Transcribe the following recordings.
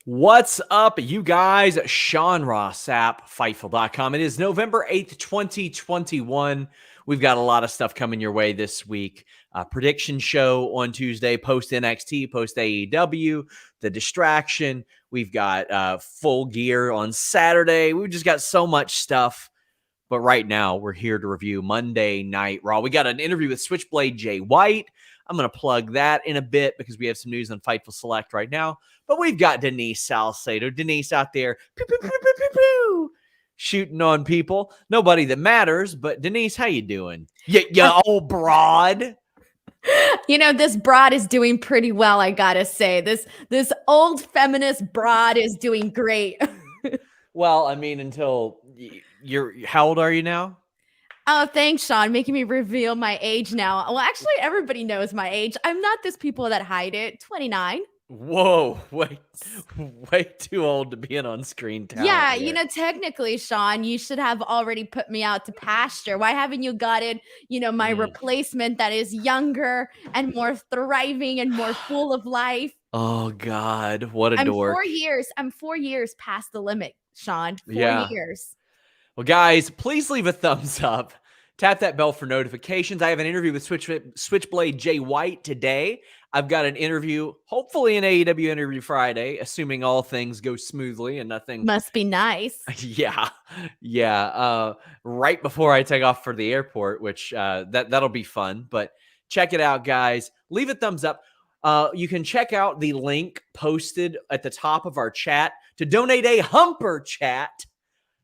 What's up, you guys? Sean Ross Sapp, Fightful.com. It is November 8th, 2021. We've got a lot of stuff coming your way this week. Prediction show on Tuesday, post NXT, post AEW, the distraction. We've got full gear on Saturday. We've just got so much stuff. But right now, we're here to review Monday Night Raw. We got an interview with Switchblade Jay White. I'm going to plug that in a bit because we have some news on Fightful Select right now. But we've got Denise Salcedo. Denise out there pew, pew, pew, pew, pew, pew, shooting on people. Nobody that matters. But Denise, how you doing? You old broad. You know, this broad is doing pretty well, I gotta say. This old feminist broad is doing great. Well, I mean, until how old are you now? Oh, thanks, Sean, making me reveal my age now. Well, actually, everybody knows my age. I'm not this people that hide it. 29. Whoa, way too old to be an on-screen talent. Yeah, here. technically, Sean, you should have already put me out to pasture. Why haven't you gotten, my replacement that is younger and more thriving and more full of life? Oh God, what a dork. I'm 4 years past the limit, Sean. 4 Yeah. years. Well, guys, please leave a thumbs up. Tap that bell for notifications. I have an interview with Switchblade Jay White today. I've got an interview, hopefully an AEW interview Friday, assuming all things go smoothly and nothing. Must be nice. Yeah. Right before I take off for the airport, which that'll be fun. But check it out, guys. Leave a thumbs up. You can check out the link posted at the top of our chat to donate a Humper Chat.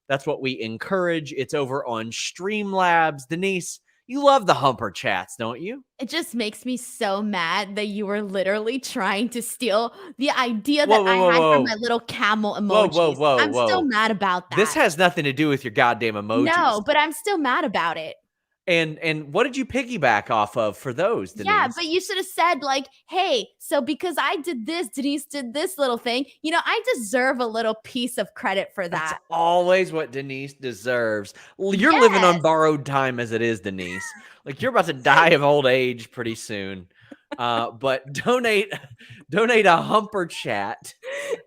That's what we encourage. It's over on Streamlabs. Denise, you love the Humper Chats, don't you? It just makes me so mad that you were literally trying to steal the idea that I had for my little camel emojis. I'm still mad about that. This has nothing to do with your goddamn emojis. No, but I'm still mad about it. And what did you piggyback off of for those, Denise? Yeah, but you should have said, like, hey, so because I did this, Denise did this little thing, I deserve a little piece of credit for that. That's always what Denise deserves. You're living on borrowed time as it is, Denise. Like, you're about to die of old age pretty soon. But donate a Humper Chat.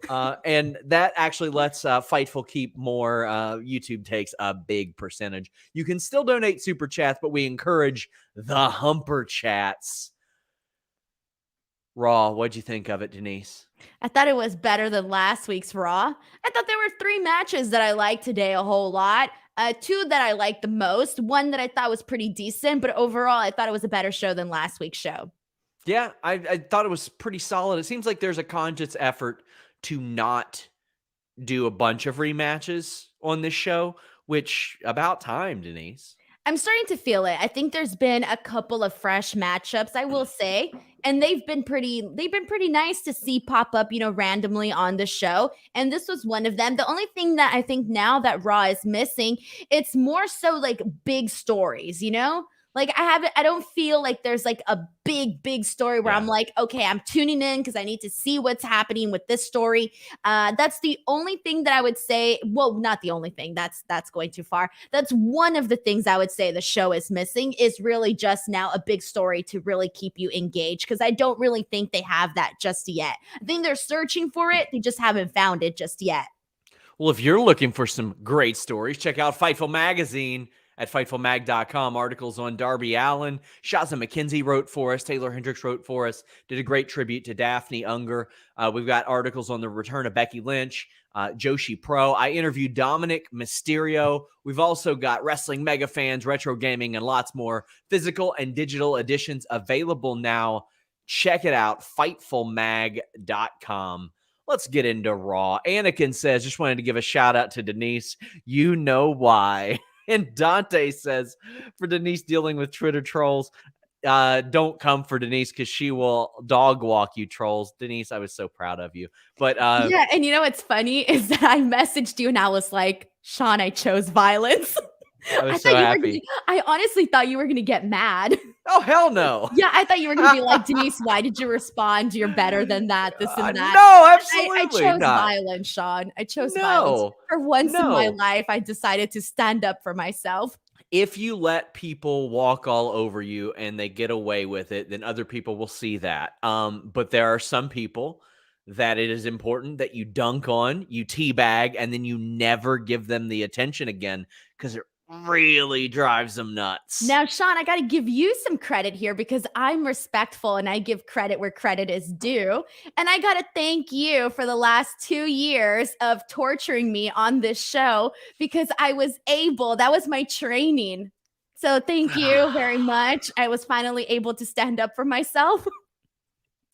And that actually lets Fightful keep more. YouTube takes a big percentage. You can still donate super chats, but we encourage the Humper Chats. Raw, what'd you think of it, Denise? I thought it was better than last week's Raw. I thought there were 3 matches that I liked today a whole lot. 2 that I liked the most. 1 that I thought was pretty decent, but overall, I thought it was a better show than last week's show. Yeah, I thought it was pretty solid. It seems like there's a conscious effort to not do a bunch of rematches on this show, which about time, Denise. I'm starting to feel it. I think there's been a couple of fresh matchups, I will say, and they've been pretty nice to see pop up, randomly on the show. And this was one of them. The only thing that I think now that Raw is missing, it's more so like big stories, Like I don't feel like there's like a big story where I'm like, okay, I'm tuning in because I need to see what's happening with this story. That's the only thing that I would say. Well, not the only thing. That's going too far. That's one of the things I would say the show is missing is really just now a big story to really keep you engaged because I don't really think they have that just yet. I think they're searching for it. They just haven't found it just yet. Well, if you're looking for some great stories, check out Fightful Magazine at FightfulMag.com. Articles on Darby Allin. Shazza McKenzie wrote for us. Taylor Hendricks wrote for us. Did a great tribute to Daphne Unger. We've got articles on the return of Becky Lynch, Joshi Pro. I interviewed Dominic Mysterio. We've also got Wrestling Mega Fans, Retro Gaming, and lots more. Physical and digital editions available now. Check it out, FightfulMag.com. Let's get into Raw. Anakin says, just wanted to give a shout out to Denise. You know why. And Dante says, for Denise dealing with Twitter trolls, don't come for Denise because she will dog walk you trolls. Denise, I was so proud of you. But yeah, and what's funny is that I messaged you and I was like, Sean, I chose violence. I was so happy. I honestly thought you were going to get mad. Oh, hell no. Yeah, I thought you were going to be like, Denise, why did you respond? You're better than that, this and that. No, absolutely I chose violence, Sean. I chose violence. For once in my life, I decided to stand up for myself. If you let people walk all over you and they get away with it, then other people will see that. But there are some people that it is important that you dunk on, you teabag, and then you never give them the attention again because it really drives them nuts. Now, Sean, I got to give you some credit here because I'm respectful and I give credit where credit is due. And I got to thank you for the last 2 years of torturing me on this show because I was able, that was my training. So thank you very much. I was finally able to stand up for myself.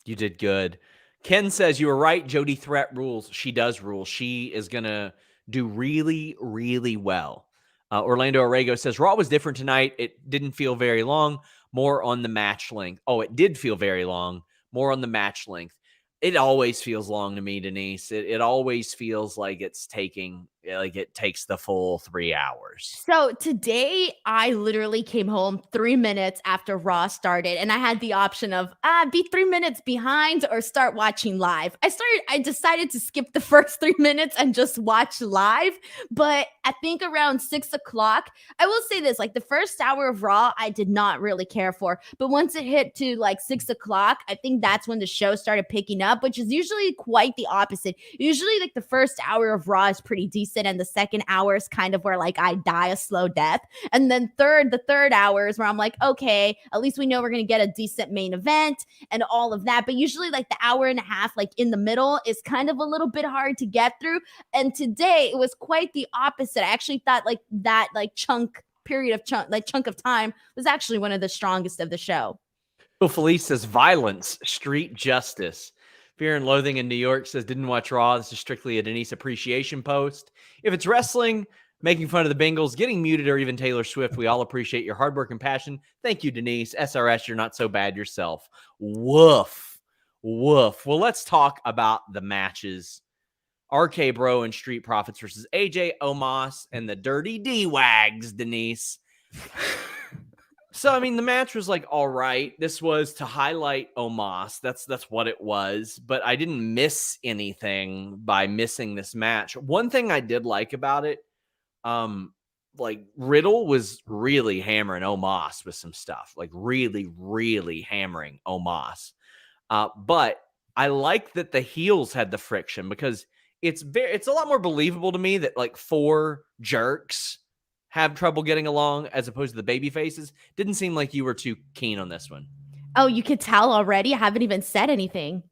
You did good. Ken says you were right. Jody Threat rules. She does rule. She is going to do really, really well. Orlando Orrego says Raw was different tonight. It didn't feel very long. More on the match length. Oh, it did feel very long. More on the match length. It always feels long to me, Denise. It always feels like it takes the full 3 hours. So today, I literally came home 3 minutes after Raw started, and I had the option of be 3 minutes behind or start watching live. I decided to skip the first 3 minutes and just watch live. But I think around 6 o'clock, I will say this: like the first hour of Raw, I did not really care for, but once it hit to like 6 o'clock, I think that's when the show started picking up, which is usually quite the opposite. Usually, like the first hour of Raw is pretty decent, and the second hour is kind of where like I die a slow death. And then the third hour is where I'm like, okay, at least we know we're gonna get a decent main event and all of that. But usually like the hour and a half, like in the middle, is kind of a little bit hard to get through. And today it was quite the opposite. I actually thought like that like chunk of time was actually one of the strongest of the show. Phil Felice says violence, street justice. Fear and Loathing in New York says didn't watch Raw. This is strictly a Denise appreciation post. If it's wrestling, making fun of the Bengals, getting muted, or even Taylor Swift, we all appreciate your hard work and passion. Thank you, Denise. SRS, you're not so bad yourself. Woof. Woof. Well, let's talk about the matches. RK Bro and Street Profits versus AJ Omos and the Dirty D-Wags, Denise. So, I mean, the match was like, all right. This was to highlight Omos. That's what it was. But I didn't miss anything by missing this match. One thing I did like about it, like Riddle was really hammering Omos with some stuff, like really, really hammering Omos. But I like that the heels had the friction because it's a lot more believable to me that like 4 jerks have trouble getting along as opposed to the baby faces. Didn't seem like you were too keen on this one. Oh, you could tell already. I haven't even said anything.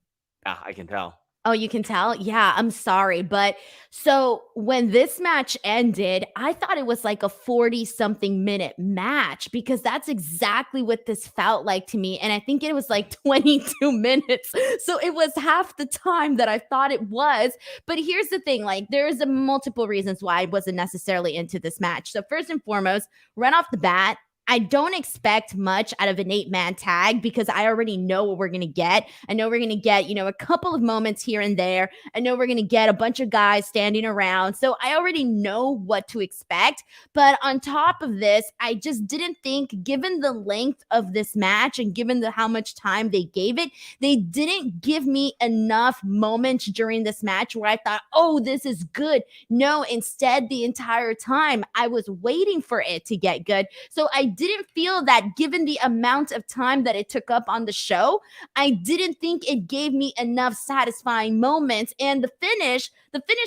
Yeah, I can tell. Oh, you can tell? Yeah, I'm sorry. But so when this match ended, I thought it was like a 40-something minute match because that's exactly what this felt like to me. And I think it was like 22 minutes. So it was half the time that I thought it was. But here's the thing, like there's multiple reasons why I wasn't necessarily into this match. So first and foremost, right off the bat, I don't expect much out of an 8-man tag because I already know what we're going to get. I know we're going to get, a couple of moments here and there. I know we're going to get a bunch of guys standing around. So I already know what to expect. But on top of this, I just didn't think, given the length of this match and given how much time they gave it, they didn't give me enough moments during this match where I thought, oh, this is good. No, instead, the entire time I was waiting for it to get good. So I didn't feel that given the amount of time that it took up on the show, I didn't think it gave me enough satisfying moments. And the finish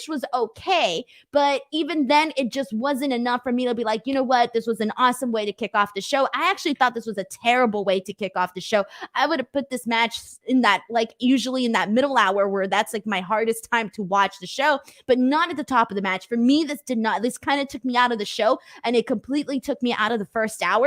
was okay, but even then it just wasn't enough for me to be like, you know what, this was an awesome way to kick off the show. I actually thought this was a terrible way to kick off the show. I would have put this match in that, like usually in that middle hour where that's like my hardest time to watch the show, but not at the top of the match. For me, this kind of took me out of the show, and it completely took me out of the first hour.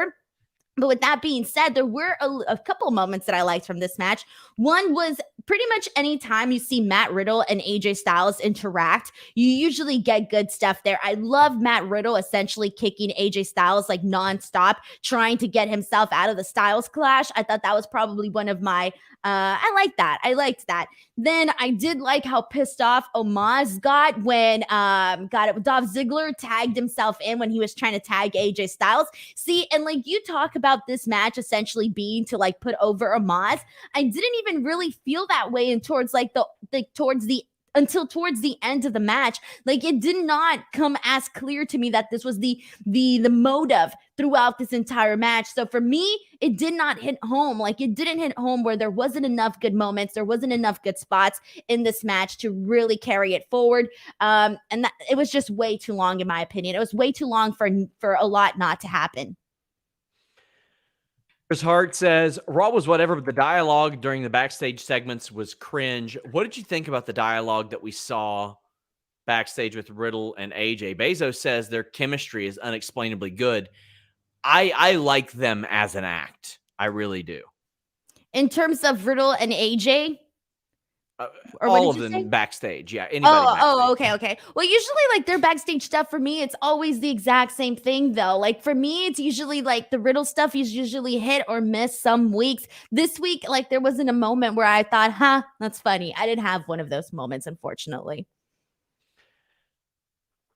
But with that being said, there were a couple moments that I liked from this match. One was pretty much any time you see Matt Riddle and AJ Styles interact, you usually get good stuff there. I love Matt Riddle essentially kicking AJ Styles like nonstop, trying to get himself out of the Styles clash. I thought that was probably one of my I liked that. Then I did like how pissed off Omos got when Dolph Ziggler tagged himself in when he was trying to tag AJ Styles. See, and like you talk about this match essentially being to like put over Omos, I didn't even really feel that way. And towards the until towards the end of the match. Like, it did not come as clear to me that this was the motive throughout this entire match. So for me, it did not hit home. Like, it didn't hit home where there wasn't enough good moments, there wasn't enough good spots in this match to really carry it forward. And that, it was just way too long, in my opinion. It was way too long for a lot not to happen. Chris Hart says, Raw was whatever, but the dialogue during the backstage segments was cringe. What did you think about the dialogue that we saw backstage with Riddle and AJ? Bezos says their chemistry is unexplainably good. I like them as an act. I really do. In terms of Riddle and AJ? Or all of them say? Backstage. Yeah. Anybody backstage. Okay. Well, usually like their backstage stuff for me, it's always the exact same thing though. Like for me, it's usually like the Riddle stuff is usually hit or miss some weeks. This week, like there wasn't a moment where I thought, that's funny. I didn't have one of those moments, unfortunately.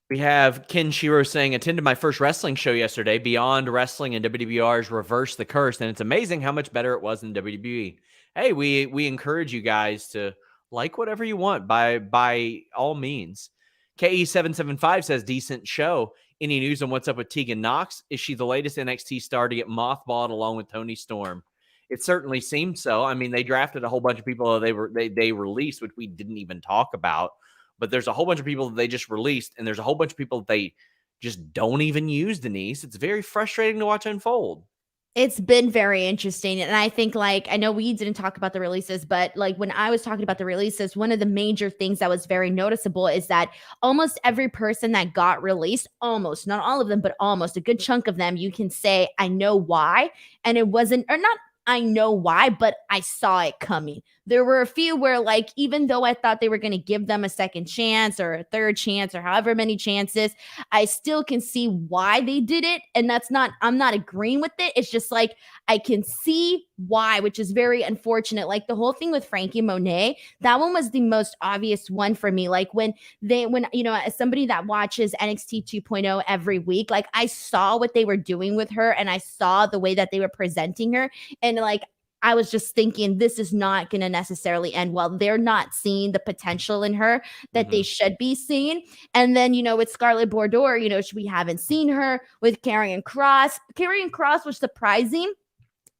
We have Ken Shiro saying, attended my first wrestling show yesterday. Beyond Wrestling and WWR's Reverse the Curse. And it's amazing how much better it was than WWE. Hey, we encourage you guys to like whatever you want by all means. KE775 says, decent show. Any news on what's up with Tegan Nox? Is she the latest NXT star to get mothballed along with Toni Storm? It certainly seems so. I mean, they drafted a whole bunch of people they released, which we didn't even talk about. But there's a whole bunch of people that they just released, and there's a whole bunch of people that they just don't even use, Denise. It's very frustrating to watch unfold. It's been very interesting. And I think, like, I know we didn't talk about the releases, but like when I was talking about the releases, one of the major things that was very noticeable is that almost every person that got released, almost, not all of them, but almost a good chunk of them, you can say, I know why. And it wasn't, or not, I know why, but I saw it coming. There were a few where, like, even though I thought they were going to give them a second chance or a third chance or however many chances, I still can see why they did it. And that's not, I'm not agreeing with it. It's just like, I can see why, which is very unfortunate. Like the whole thing with Frankie Monet, that one was the most obvious one for me. Like when, you know, as somebody that watches NXT 2.0 every week, like I saw what they were doing with her and I saw the way that they were presenting her. And like, I was just thinking this is not going to necessarily end well. They're not seeing the potential in her that they should be seeing. And then, you know, with Scarlett Bordeaux, you know, we haven't seen her. With Karrion Kross. Karrion Kross was surprising.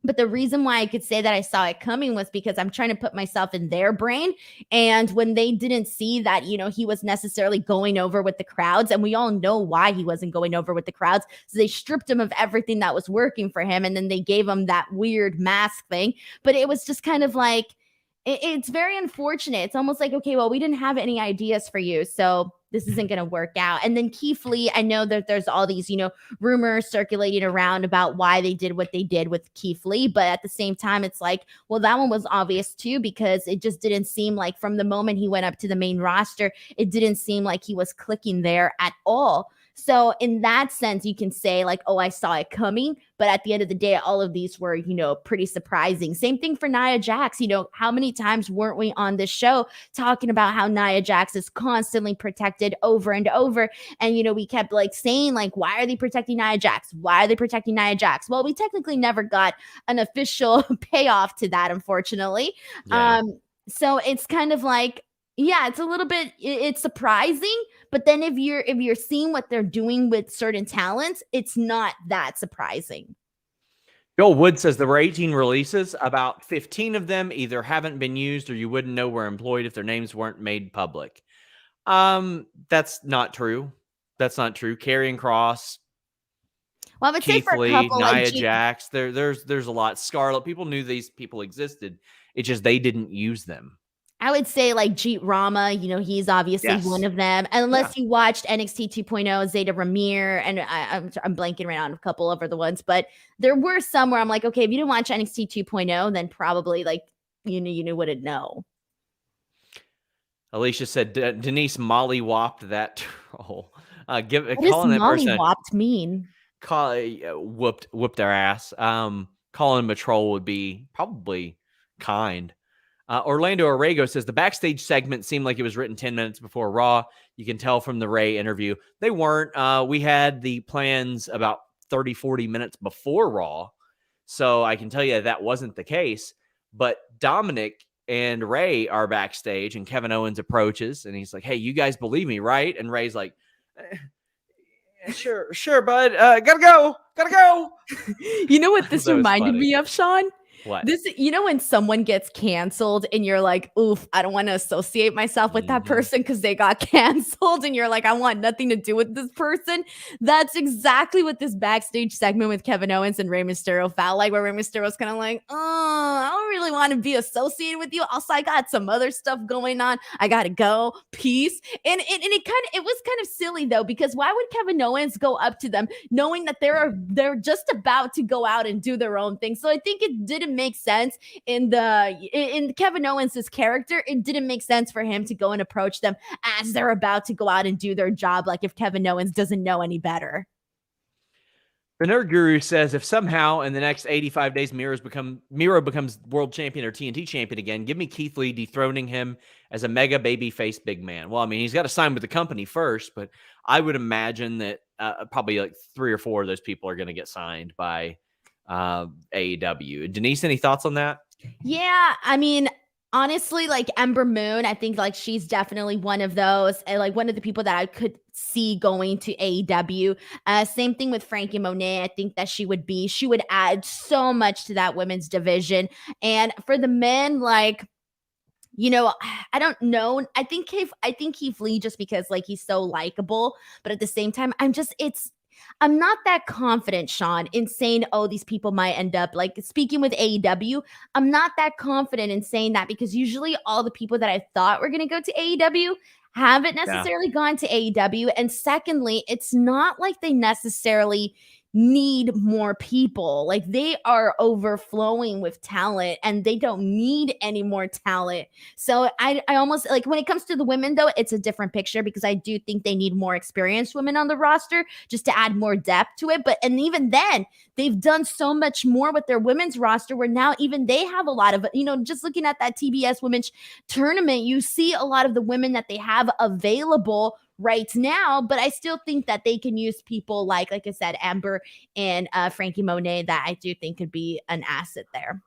But the reason why I could say that I saw it coming was because I'm trying to put myself in their brain. And when they didn't see that, you know, he was necessarily going over with the crowds, and we all know why he wasn't going over with the crowds. So they stripped him of everything that was working for him. And then they gave him that weird mask thing. But it was just kind of like, it's very unfortunate. It's almost like, okay, well, we didn't have any ideas for you, so this isn't going to work out. And then Keith Lee, I know that there's all these, you know, rumors circulating around about why they did what they did with Keith Lee. But at the same time, it's like, well, that one was obvious too, because it just didn't seem like from the moment he went up to the main roster, it didn't seem like he was clicking there at all. So in that sense, you can say like, oh, I saw it coming. But at the end of the day, all of these were, you know, pretty surprising. Same thing for Nia Jax. You know, how many times weren't we on this show talking about how Nia Jax is constantly protected over and over? And, you know, we kept like saying like, why are they protecting Nia Jax? Why are they protecting Nia Jax? Well, we technically never got an official payoff to that, unfortunately. Yeah. So it's kind of like, yeah, it's a little bit, it's surprising, but then if you're seeing what they're doing with certain talents, it's not that surprising. Joel Wood says there were 18 releases. About 15 of them either haven't been used or you wouldn't know were employed if their names weren't made public. That's not true. That's not true. Karrion Kross, well, I would Keith say for Lee, a couple, Nia like Jax. There's a lot. Scarlett. People knew these people existed. It's just they didn't use them. I would say like Jeet Rama, you know, he's obviously one of them. Unless you watched NXT 2.0, Zeta Ramir, and I'm blanking right on a couple of other ones, but there were some where I'm like, okay, if you didn't watch NXT 2.0, then probably like you knew what to know. Alicia said Denise mollywopped that troll. What does mollywopped mean? Whooped their ass. Calling him a troll would be probably kind. Orlando Orrego says the backstage segment seemed like it was written 10 minutes before Raw. You can tell from the Ray interview. They weren't. We had the plans about 30, 40 minutes before Raw. So I can tell you that wasn't the case. But Dominic and Ray are backstage, and Kevin Owens approaches, and he's like, "Hey, you guys believe me, right?" And Ray's like, Sure, bud. Gotta go." You know what this That was reminded funny. me of, Sean? What? This, when someone gets canceled and you're like, oof, I don't want to associate myself with that person because they got canceled, and you're like, I want nothing to do with this person. That's exactly what this backstage segment with Kevin Owens and Rey Mysterio felt like, where Rey Mysterio's kind of like, oh, I don't really want to be associated with you. Also, I got some other stuff going on. I gotta go. Peace. And it was kind of silly though, because why would Kevin Owens go up to them knowing that they're just about to go out and do their own thing? So I think it didn't make sense in Kevin Owens' character. It didn't make sense for him to go and approach them as they're about to go out and do their job, like if Kevin Owens doesn't know any better. The Nerd Guru says, if somehow in the next 85 days Miro becomes world champion or TNT champion again, give me Keith Lee dethroning him as a mega babyface big man. Well, I mean, he's got to sign with the company first, but I would imagine that probably like 3 or 4 of those people are going to get signed by AEW. Denise, any thoughts on that? Yeah, I mean, honestly, like Ember Moon, I think like she's definitely one of those, and like one of the people that I could see going to AEW. Same thing with Frankie Monet. I think that she would add so much to that women's division. And for the men, like, I don't know. I think Keith Lee, just because like he's so likable, but at the same time, I'm not that confident, Sean, in saying, oh, these people might end up like speaking with AEW. I'm not that confident in saying that, because usually all the people that I thought were going to go to AEW haven't necessarily gone to AEW. And secondly, it's not like they necessarily need more people. Like, they are overflowing with talent and they don't need any more talent. So I almost like, when it comes to the women though, it's a different picture, because I do think they need more experienced women on the roster just to add more depth to it. And even then, they've done so much more with their women's roster, where now even they have a lot of, just looking at that TBS women's tournament, you see a lot of the women that they have available right now. But I still think that they can use people like I said, Amber and Frankie Monet, that I do think could be an asset there.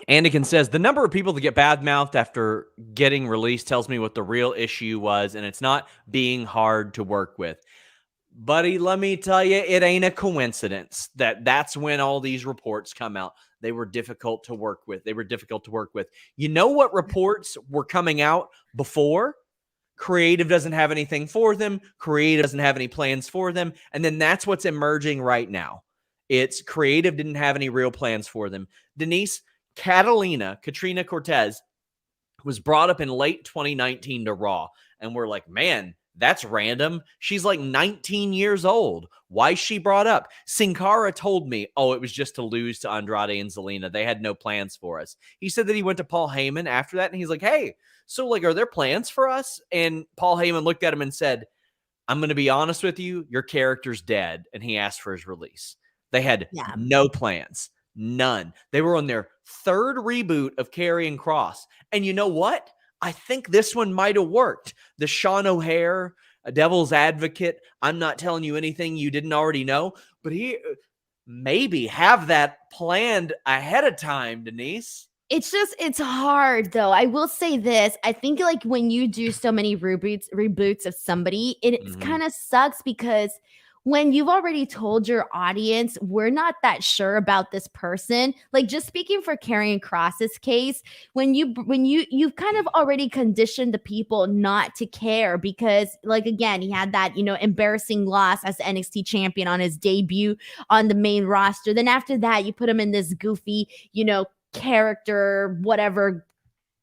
Anakin says, the number of people that get bad-mouthed after getting released tells me what the real issue was, and it's not being hard to work with. Buddy, let me tell you, it ain't a coincidence that's when all these reports come out. They were difficult to work with. You know what reports were coming out before? Creative doesn't have anything for them. Creative doesn't have any plans for them. And then that's what's emerging right now. It's creative didn't have any real plans for them. Denise, Katrina Cortez was brought up in late 2019 to Raw. And we're like, man, that's random. She's like 19 years old. Why is she brought up? Sin Cara told me, it was just to lose to Andrade and Zelina. They had no plans for us. He said that he went to Paul Heyman after that, and he's like, hey, so like, are there plans for us? And Paul Heyman looked at him and said, I'm going to be honest with you, your character's dead. And he asked for his release. They had no plans. None. They were on their 3rd reboot of Karrion Kross. And you know what? I think this one might have worked. The Sean O'Hare, a devil's advocate, I'm not telling you anything you didn't already know, but he maybe have that planned ahead of time, Denise. It's hard though. I will say this. I think like when you do so many reboots of somebody, it kind of sucks, because when you've already told your audience, we're not that sure about this person. Like, just speaking for Karrion Kross's case, when you've kind of already conditioned the people not to care, because like, again, he had that, embarrassing loss as the NXT champion on his debut on the main roster. Then after that, you put him in this goofy, character, whatever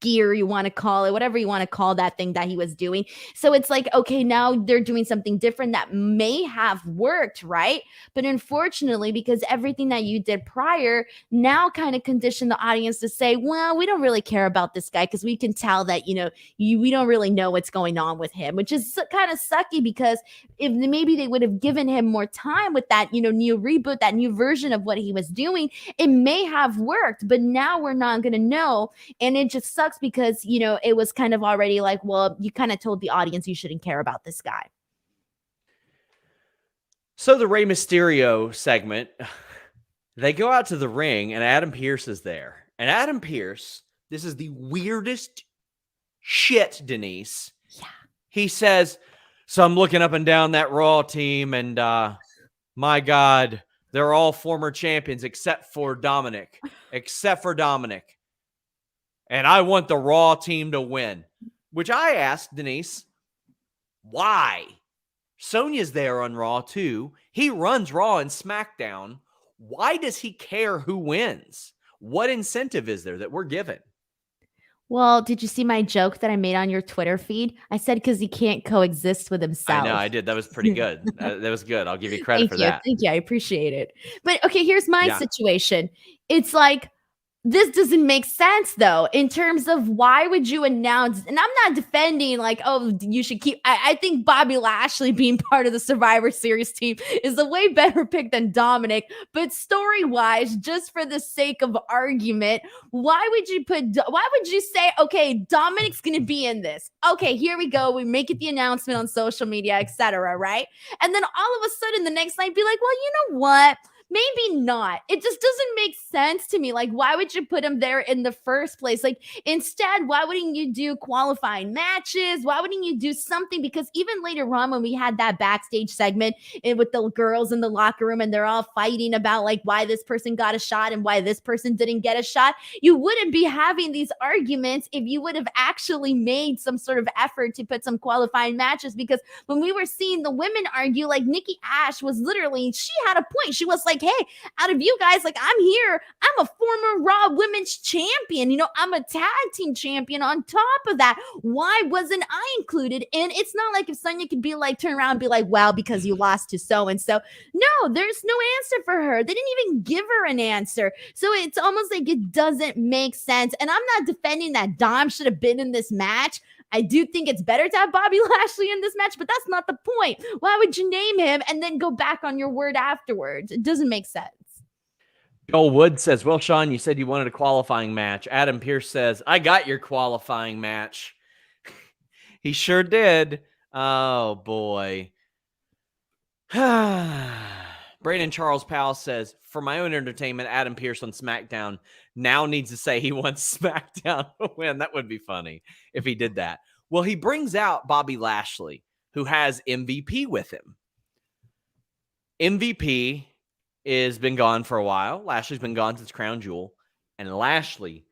gear you want to call it, whatever you want to call that thing that he was doing. So it's like, okay, now they're doing something different that may have worked, right? But unfortunately, because everything that you did prior now kind of conditioned the audience to say, well, we don't really care about this guy, because we can tell that, we don't really know what's going on with him, which is kind of sucky, because if maybe they would have given him more time with that, new reboot, that new version of what he was doing, it may have worked. But now we're not going to know. And it just sucks, because it was kind of already like, well, you kind of told the audience you shouldn't care about this guy. So the Rey Mysterio segment, they go out to the ring and Adam Pearce is there. And Adam Pearce This is the weirdest shit, Denise. Yeah. He says, so I'm looking up and down that Raw team, and my God, they're all former champions except for Dominic. And I want the Raw team to win. Which I asked Denise, why? Sonya's there on Raw too. He runs Raw and SmackDown. Why does he care who wins? What incentive is there that we're given? Well, did you see my joke that I made on your Twitter feed? I said because he can't coexist with himself. I know, I did. That was pretty good. That was good. I'll give you credit for that. Thank you. I appreciate it. But okay, here's my situation. It's like, this doesn't make sense, though, in terms of why would you announce, and I'm not defending like, oh, you should keep, I think Bobby Lashley being part of the Survivor Series team is a way better pick than Dominic, but story-wise, just for the sake of argument, why would you say, okay, Dominic's going to be in this? Okay, here we go. We make it the announcement on social media, etc., right? And then all of a sudden the next night be like, well, you know what? Maybe not. It just doesn't make sense to me. Like, why would you put him there in the first place? Like, instead, why wouldn't you do qualifying matches? Why wouldn't you do something? Because even later on, when we had that backstage segment with the girls in the locker room and they're all fighting about like why this person got a shot and why this person didn't get a shot, you wouldn't be having these arguments if you would have actually made some sort of effort to put some qualifying matches. Because when we were seeing the women argue, like Nikki Ash was literally, she had a point. She was like, hey, out of you guys, like, I'm here. I'm a former Raw Women's Champion. You know, I'm a tag team champion on top of that. Why wasn't I included? And it's not like if Sonya could be like, turn around and be like, well, because you lost to so-and-so. No, there's no answer for her. They didn't even give her an answer. So it's almost like it doesn't make sense. And I'm not defending that Dom should have been in this match. I do think it's better to have Bobby Lashley in this match, but that's not the point. Why would you name him and then go back on your word afterwards? It doesn't make sense. Joel Wood says, well, Sean, you said you wanted a qualifying match. Adam Pierce says, I got your qualifying match. He sure did. Oh, boy. Brandon Charles Powell says, for my own entertainment, Adam Pierce on SmackDown now needs to say he wants SmackDown to win. That would be funny if he did that. Well, he brings out Bobby Lashley, who has MVP with him. MVP has been gone for a while. Lashley's been gone since Crown Jewel. And Lashley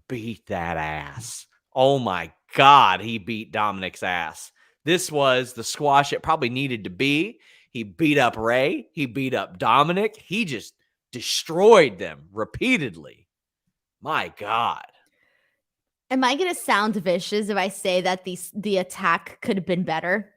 beat that ass. Oh, my God, he beat Dominic's ass. This was the squash it probably needed to be. He beat up Ray. He beat up Dominic. He just destroyed them repeatedly. My God. Am I going to sound vicious if I say that the attack could have been better?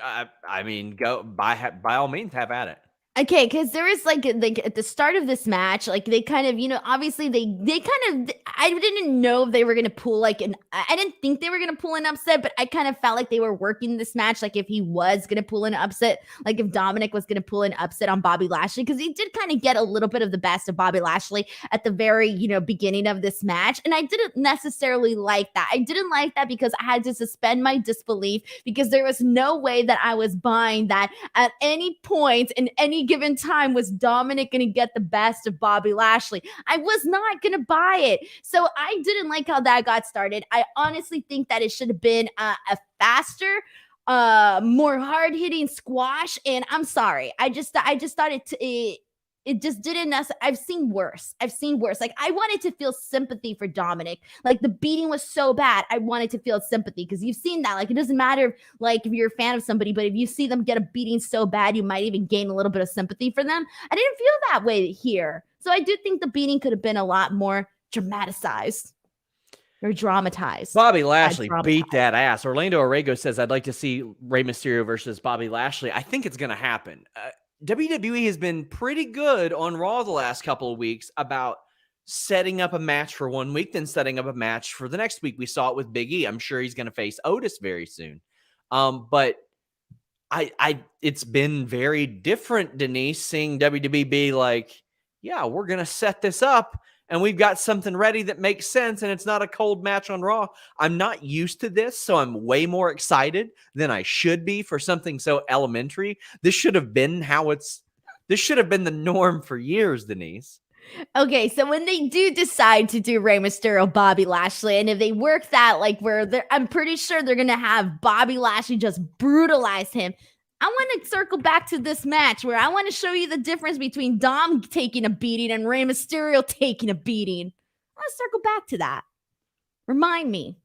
I mean, go by all means, have at it. Okay, because there is like at the start of this match, like they kind of, you know, obviously they kind of, I didn't know if they were gonna pull like I didn't think they were gonna pull an upset, but I kind of felt like they were working this match like if he was gonna pull an upset, like if Dominic was gonna pull an upset on Bobby Lashley, because he did kind of get a little bit of the best of Bobby Lashley at the very, you know, beginning of this match, and I didn't necessarily like that. I didn't like that because I had to suspend my disbelief because there was no way that I was buying that at any point in any given time was Dominic going to get the best of Bobby Lashley. I was not going to buy it. So I didn't like how that got started. I honestly think that it should have been a faster, more hard-hitting squash. And I'm sorry. I just thought it just didn't. I've seen worse. Like, I wanted to feel sympathy for Dominic. Like, the beating was so bad. I wanted to feel sympathy because you've seen that. Like, it doesn't matter, like, if you're a fan of somebody, but if you see them get a beating so bad, you might even gain a little bit of sympathy for them. I didn't feel that way here. So I do think the beating could have been a lot more dramatized. Or dramatized. Bobby Lashley beat that ass. Orlando Orrego says, I'd like to see Rey Mysterio versus Bobby Lashley. I think it's going to happen. WWE has been pretty good on Raw the last couple of weeks about setting up a match for 1 week, then setting up a match for the next week. We saw it with Big E. I'm sure he's going to face Otis very soon. But it's been very different, Denise, seeing WWE be like, yeah, we're going to set this up and we've got something ready that makes sense, and it's not a cold match on Raw. I'm not used to this, so I'm way more excited than I should be for something so elementary. This should have been the norm for years, Denise. Okay, so when they do decide to do Rey Mysterio, Bobby Lashley, and if they work that like where I'm pretty sure they're gonna have Bobby Lashley just brutalize him. I want to circle back to this match where I want to show you the difference between Dom taking a beating and Rey Mysterio taking a beating. Let's circle back to that. Remind me.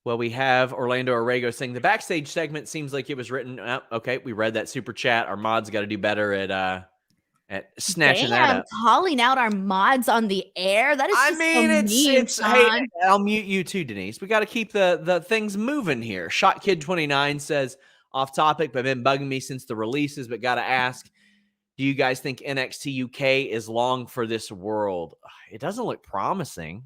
Well, we have Orlando Orrego saying the backstage segment seems like it was written. Okay, we read that super chat. Our mods got to do better at snatching that up. Calling out our mods on the air. That is just so mean, hey, I'll mute you too, Denise. We got to keep the things moving here. Shot Kid 29 says off topic, but been bugging me since the releases, but got to ask, do you guys think NXT UK is long for this world? It doesn't look promising.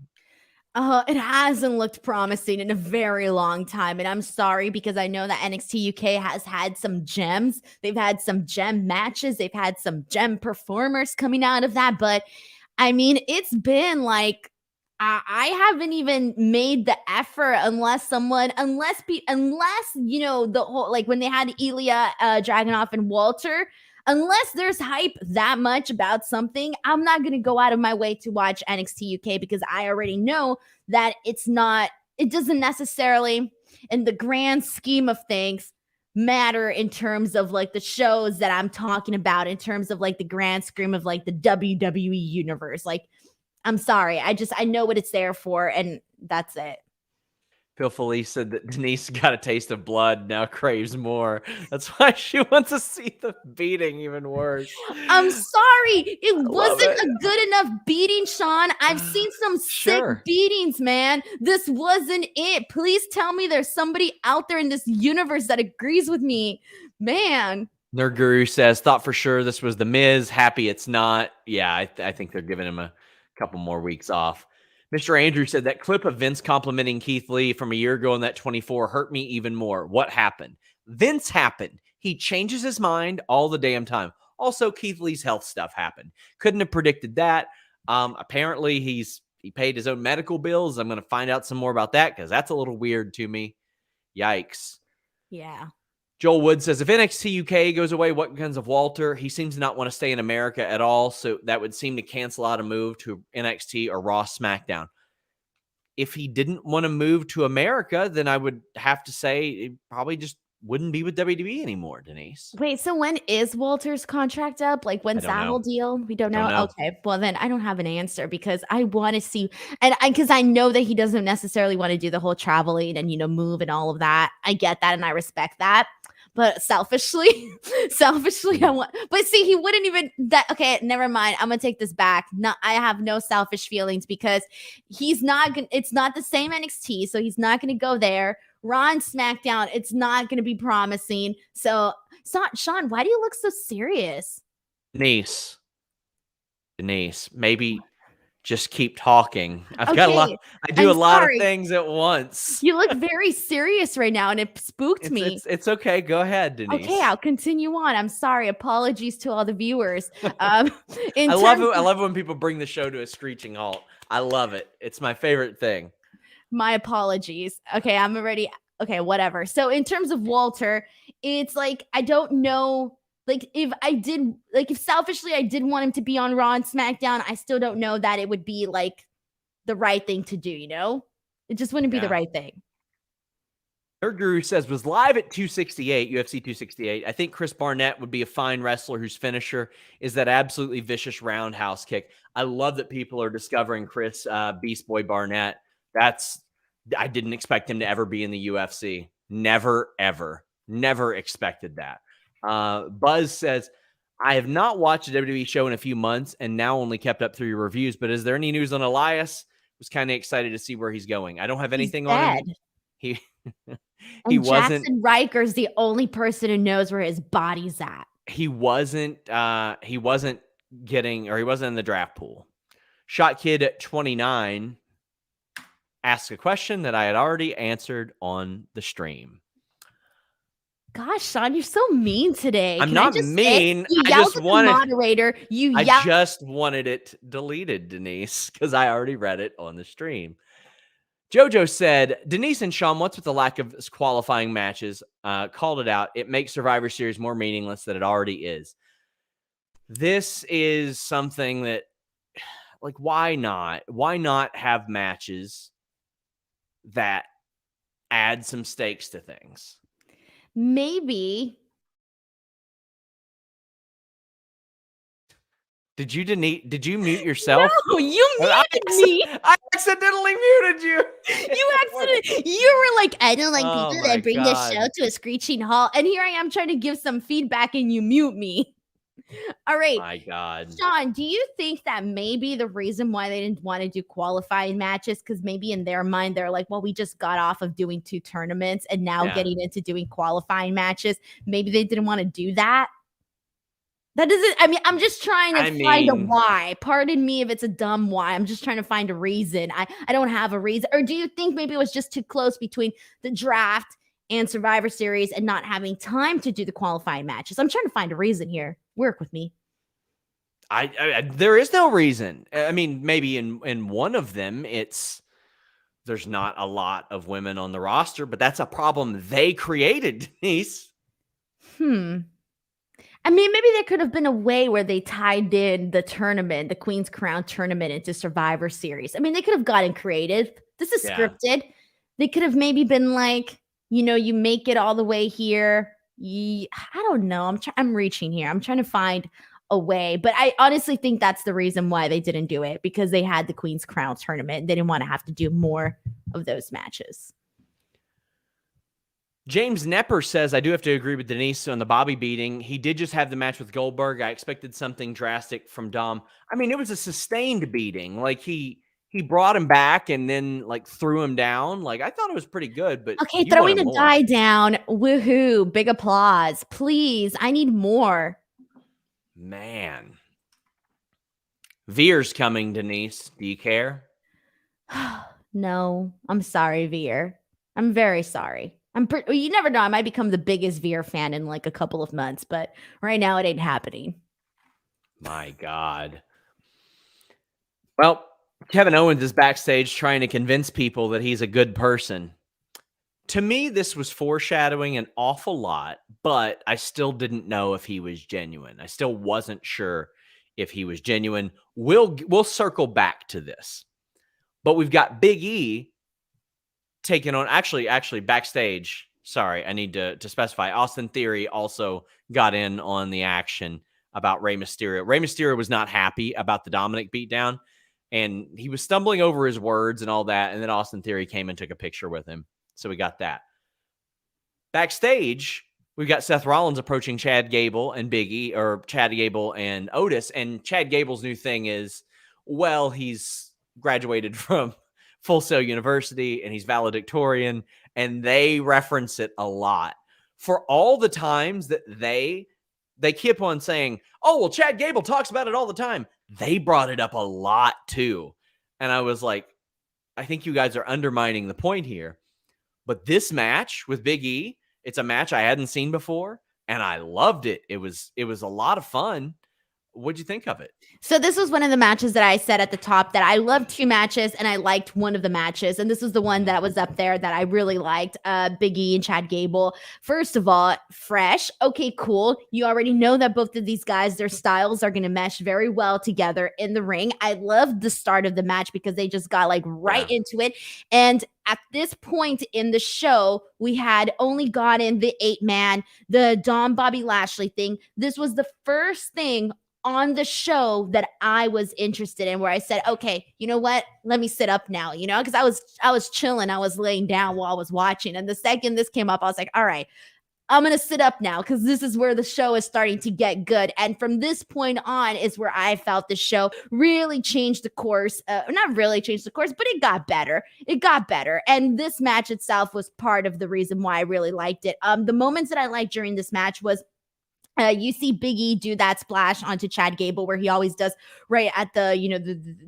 It hasn't looked promising in a very long time. And I'm sorry because I know that NXT UK has had some gems. They've had some gem matches. They've had some gem performers coming out of that. But I mean, it's been like, I haven't even made the effort unless, you know, the whole, like when they had Ilya, Dragunov and Walter, unless there's hype that much about something, I'm not going to go out of my way to watch NXT UK because I already know that it doesn't necessarily, in the grand scheme of things, matter in terms of like the shows that I'm talking about, in terms of like the grand scheme of like the WWE universe. Like, I'm sorry. I know what it's there for, and that's it. Phil Felice said that Denise got a taste of blood, now craves more. That's why she wants to see the beating even worse. I'm sorry. It wasn't a good enough beating, Sean. I've seen some sick beatings, man. This wasn't it. Please tell me there's somebody out there in this universe that agrees with me. Man. Nerd Guru says, thought for sure this was The Miz. Happy it's not. Yeah, I think they're giving him a couple more weeks off. Mr. Andrew said that clip of Vince complimenting Keith Lee from a year ago in that 24 hurt me even more. What happened? Vince happened. He changes his mind all the damn time. Also, Keith Lee's health stuff happened. Couldn't have predicted that. Apparently, he paid his own medical bills. I'm going to find out some more about that because that's a little weird to me. Yikes. Yeah. Joel Wood says, if NXT UK goes away, what becomes of Walter? He seems to not want to stay in America at all, so that would seem to cancel out a move to NXT or Raw SmackDown. If he didn't want to move to America, then I would have to say it probably just wouldn't be with WWE anymore, Denise. Wait, so when is Walter's contract up? Like, when's that whole deal? We don't know. Okay, well then I don't have an answer because I want to see, and because I know that he doesn't necessarily want to do the whole traveling and, you know, move and all of that. I get that and I respect that. But selfishly, I want, but see, he wouldn't even that. Okay, never mind. I'm going to take this back. I have no selfish feelings because he's not going to, it's not the same NXT. So he's not going to go there. Raw and SmackDown, it's not going to be promising. So, Sean, why do you look so serious? Denise, maybe just keep talking. I've got a lot. I do a lot of things at once. You look very serious right now, and it spooked me. It's okay. Go ahead, Denise. Okay, I'll continue on. I'm sorry. Apologies to all the viewers. I love when people bring the show to a screeching halt. I love it. It's my favorite thing. My apologies. Okay, I'm already. Okay, whatever. So in terms of Walter, it's like I don't know. Like if selfishly I did want him to be on Raw and SmackDown, I still don't know that it would be like the right thing to do, you know? It just wouldn't be the right thing. Nerd Guru says, was live at 268, UFC 268. I think Chris Barnett would be a fine wrestler whose finisher is that absolutely vicious roundhouse kick. I love that people are discovering Chris Beast Boy Barnett. I didn't expect him to ever be in the UFC. Never, ever. Never expected that. Buzz says, I have not watched a WWE show in a few months and now only kept up through your reviews, but is there any news on Elias? Was kind of excited to see where he's going. I don't have anything on him. He wasn't. Jackson Riker's the only person who knows where his body's at. He wasn't in the draft pool. Shot Kid 29 asked a question that I had already answered on the stream. Gosh, Sean, you're so mean today. I'm not mean. You yelled at the moderator. I just wanted it deleted, Denise, because I already read it on the stream. Jojo said, Denise and Sean, what's with the lack of qualifying matches? Called it out. It makes Survivor Series more meaningless than it already is. This is something that, like, why not? Why not have matches that add some stakes to things? Maybe. Did you mute yourself? No, you I muted me. I accidentally muted you. You were like, I don't like Oh people my that bring this show God. to a screeching halt. And here I am trying to give some feedback and you mute me. All right. My God. Sean, do you think that maybe the reason why they didn't want to do qualifying matches, because maybe in their mind they're like, well, we just got off of doing 2 tournaments and now Yeah. getting into doing qualifying matches. Maybe they didn't want to do that. That doesn't, I mean, I'm just trying to find a why. Pardon me if it's a dumb why. I'm just trying to find a reason. I don't have a reason. Or do you think maybe it was just too close between the draft and Survivor Series and not having time to do the qualifying matches? I'm trying to find a reason here. Work with me. There is no reason. I mean, maybe in one of them, there's not a lot of women on the roster, but that's a problem they created, Denise. I mean, maybe there could have been a way where they tied in the tournament, the Queen's Crown tournament, into Survivor Series. I mean, they could have gotten creative. This is scripted. They could have maybe been like, you make it all the way here. I don't know. I'm reaching here. I'm trying to find a way, but I honestly think that's the reason why they didn't do it, because they had the Queen's Crown tournament. They didn't want to have to do more of those matches. James Nepper says, I do have to agree with Denise on the Bobby beating. He did just have the match with Goldberg. I expected something drastic from Dom. I mean, it was a sustained beating. Like he brought him back and then like threw him down. Like I thought it was pretty good, but okay, throwing a guy down. Woohoo. Big applause. Please. I need more. Man. Veer's coming, Denise. Do you care? No, I'm sorry, Veer. I'm very sorry. You never know. I might become the biggest Veer fan in like a couple of months, but right now it ain't happening. My God. Well, Kevin Owens is backstage trying to convince people that he's a good person. To me, this was foreshadowing an awful lot, but I still didn't know if he was genuine. I still wasn't sure if he was genuine. We'll circle back to this. But we've got Big E taking on, actually backstage. Sorry, I need to specify. Austin Theory also got in on the action about Rey Mysterio. Rey Mysterio was not happy about the Dominic beatdown, and he was stumbling over his words and all that. And then Austin Theory came and took a picture with him. So we got that. Backstage, we've got Seth Rollins approaching Chad Gable and Big E, or Chad Gable and Otis. And Chad Gable's new thing is, well, he's graduated from Full Sail University and he's valedictorian, and they reference it a lot. For all the times that they keep on saying, oh, well, Chad Gable talks about it all the time. They brought it up a lot too. And I was like, I think you guys are undermining the point here. But this match with Big E, it's a match I hadn't seen before, and I loved it. It was a lot of fun. What'd you think of it? So this was one of the matches that I said at the top that I loved 2 matches and I liked one of the matches. And this was the one that was up there that I really liked, Big E and Chad Gable. First of all, fresh. Okay, cool. You already know that both of these guys, their styles are going to mesh very well together in the ring. I loved the start of the match because they just got like right into it. And at this point in the show, we had only gotten the 8-man, the Dom Bobby Lashley thing. This was the first thing on the show that I was interested in, where I said, okay, you know what? Let me sit up now, because I was chilling. I was laying down while I was watching. And the second this came up, I was like, all right, I'm going to sit up now because this is where the show is starting to get good. And from this point on is where I felt the show really changed the course. Not really changed the course, but it got better. It got better. And this match itself was part of the reason why I really liked it. The moments that I liked during this match was, you see Big E do that splash onto Chad Gable where he always does right at the,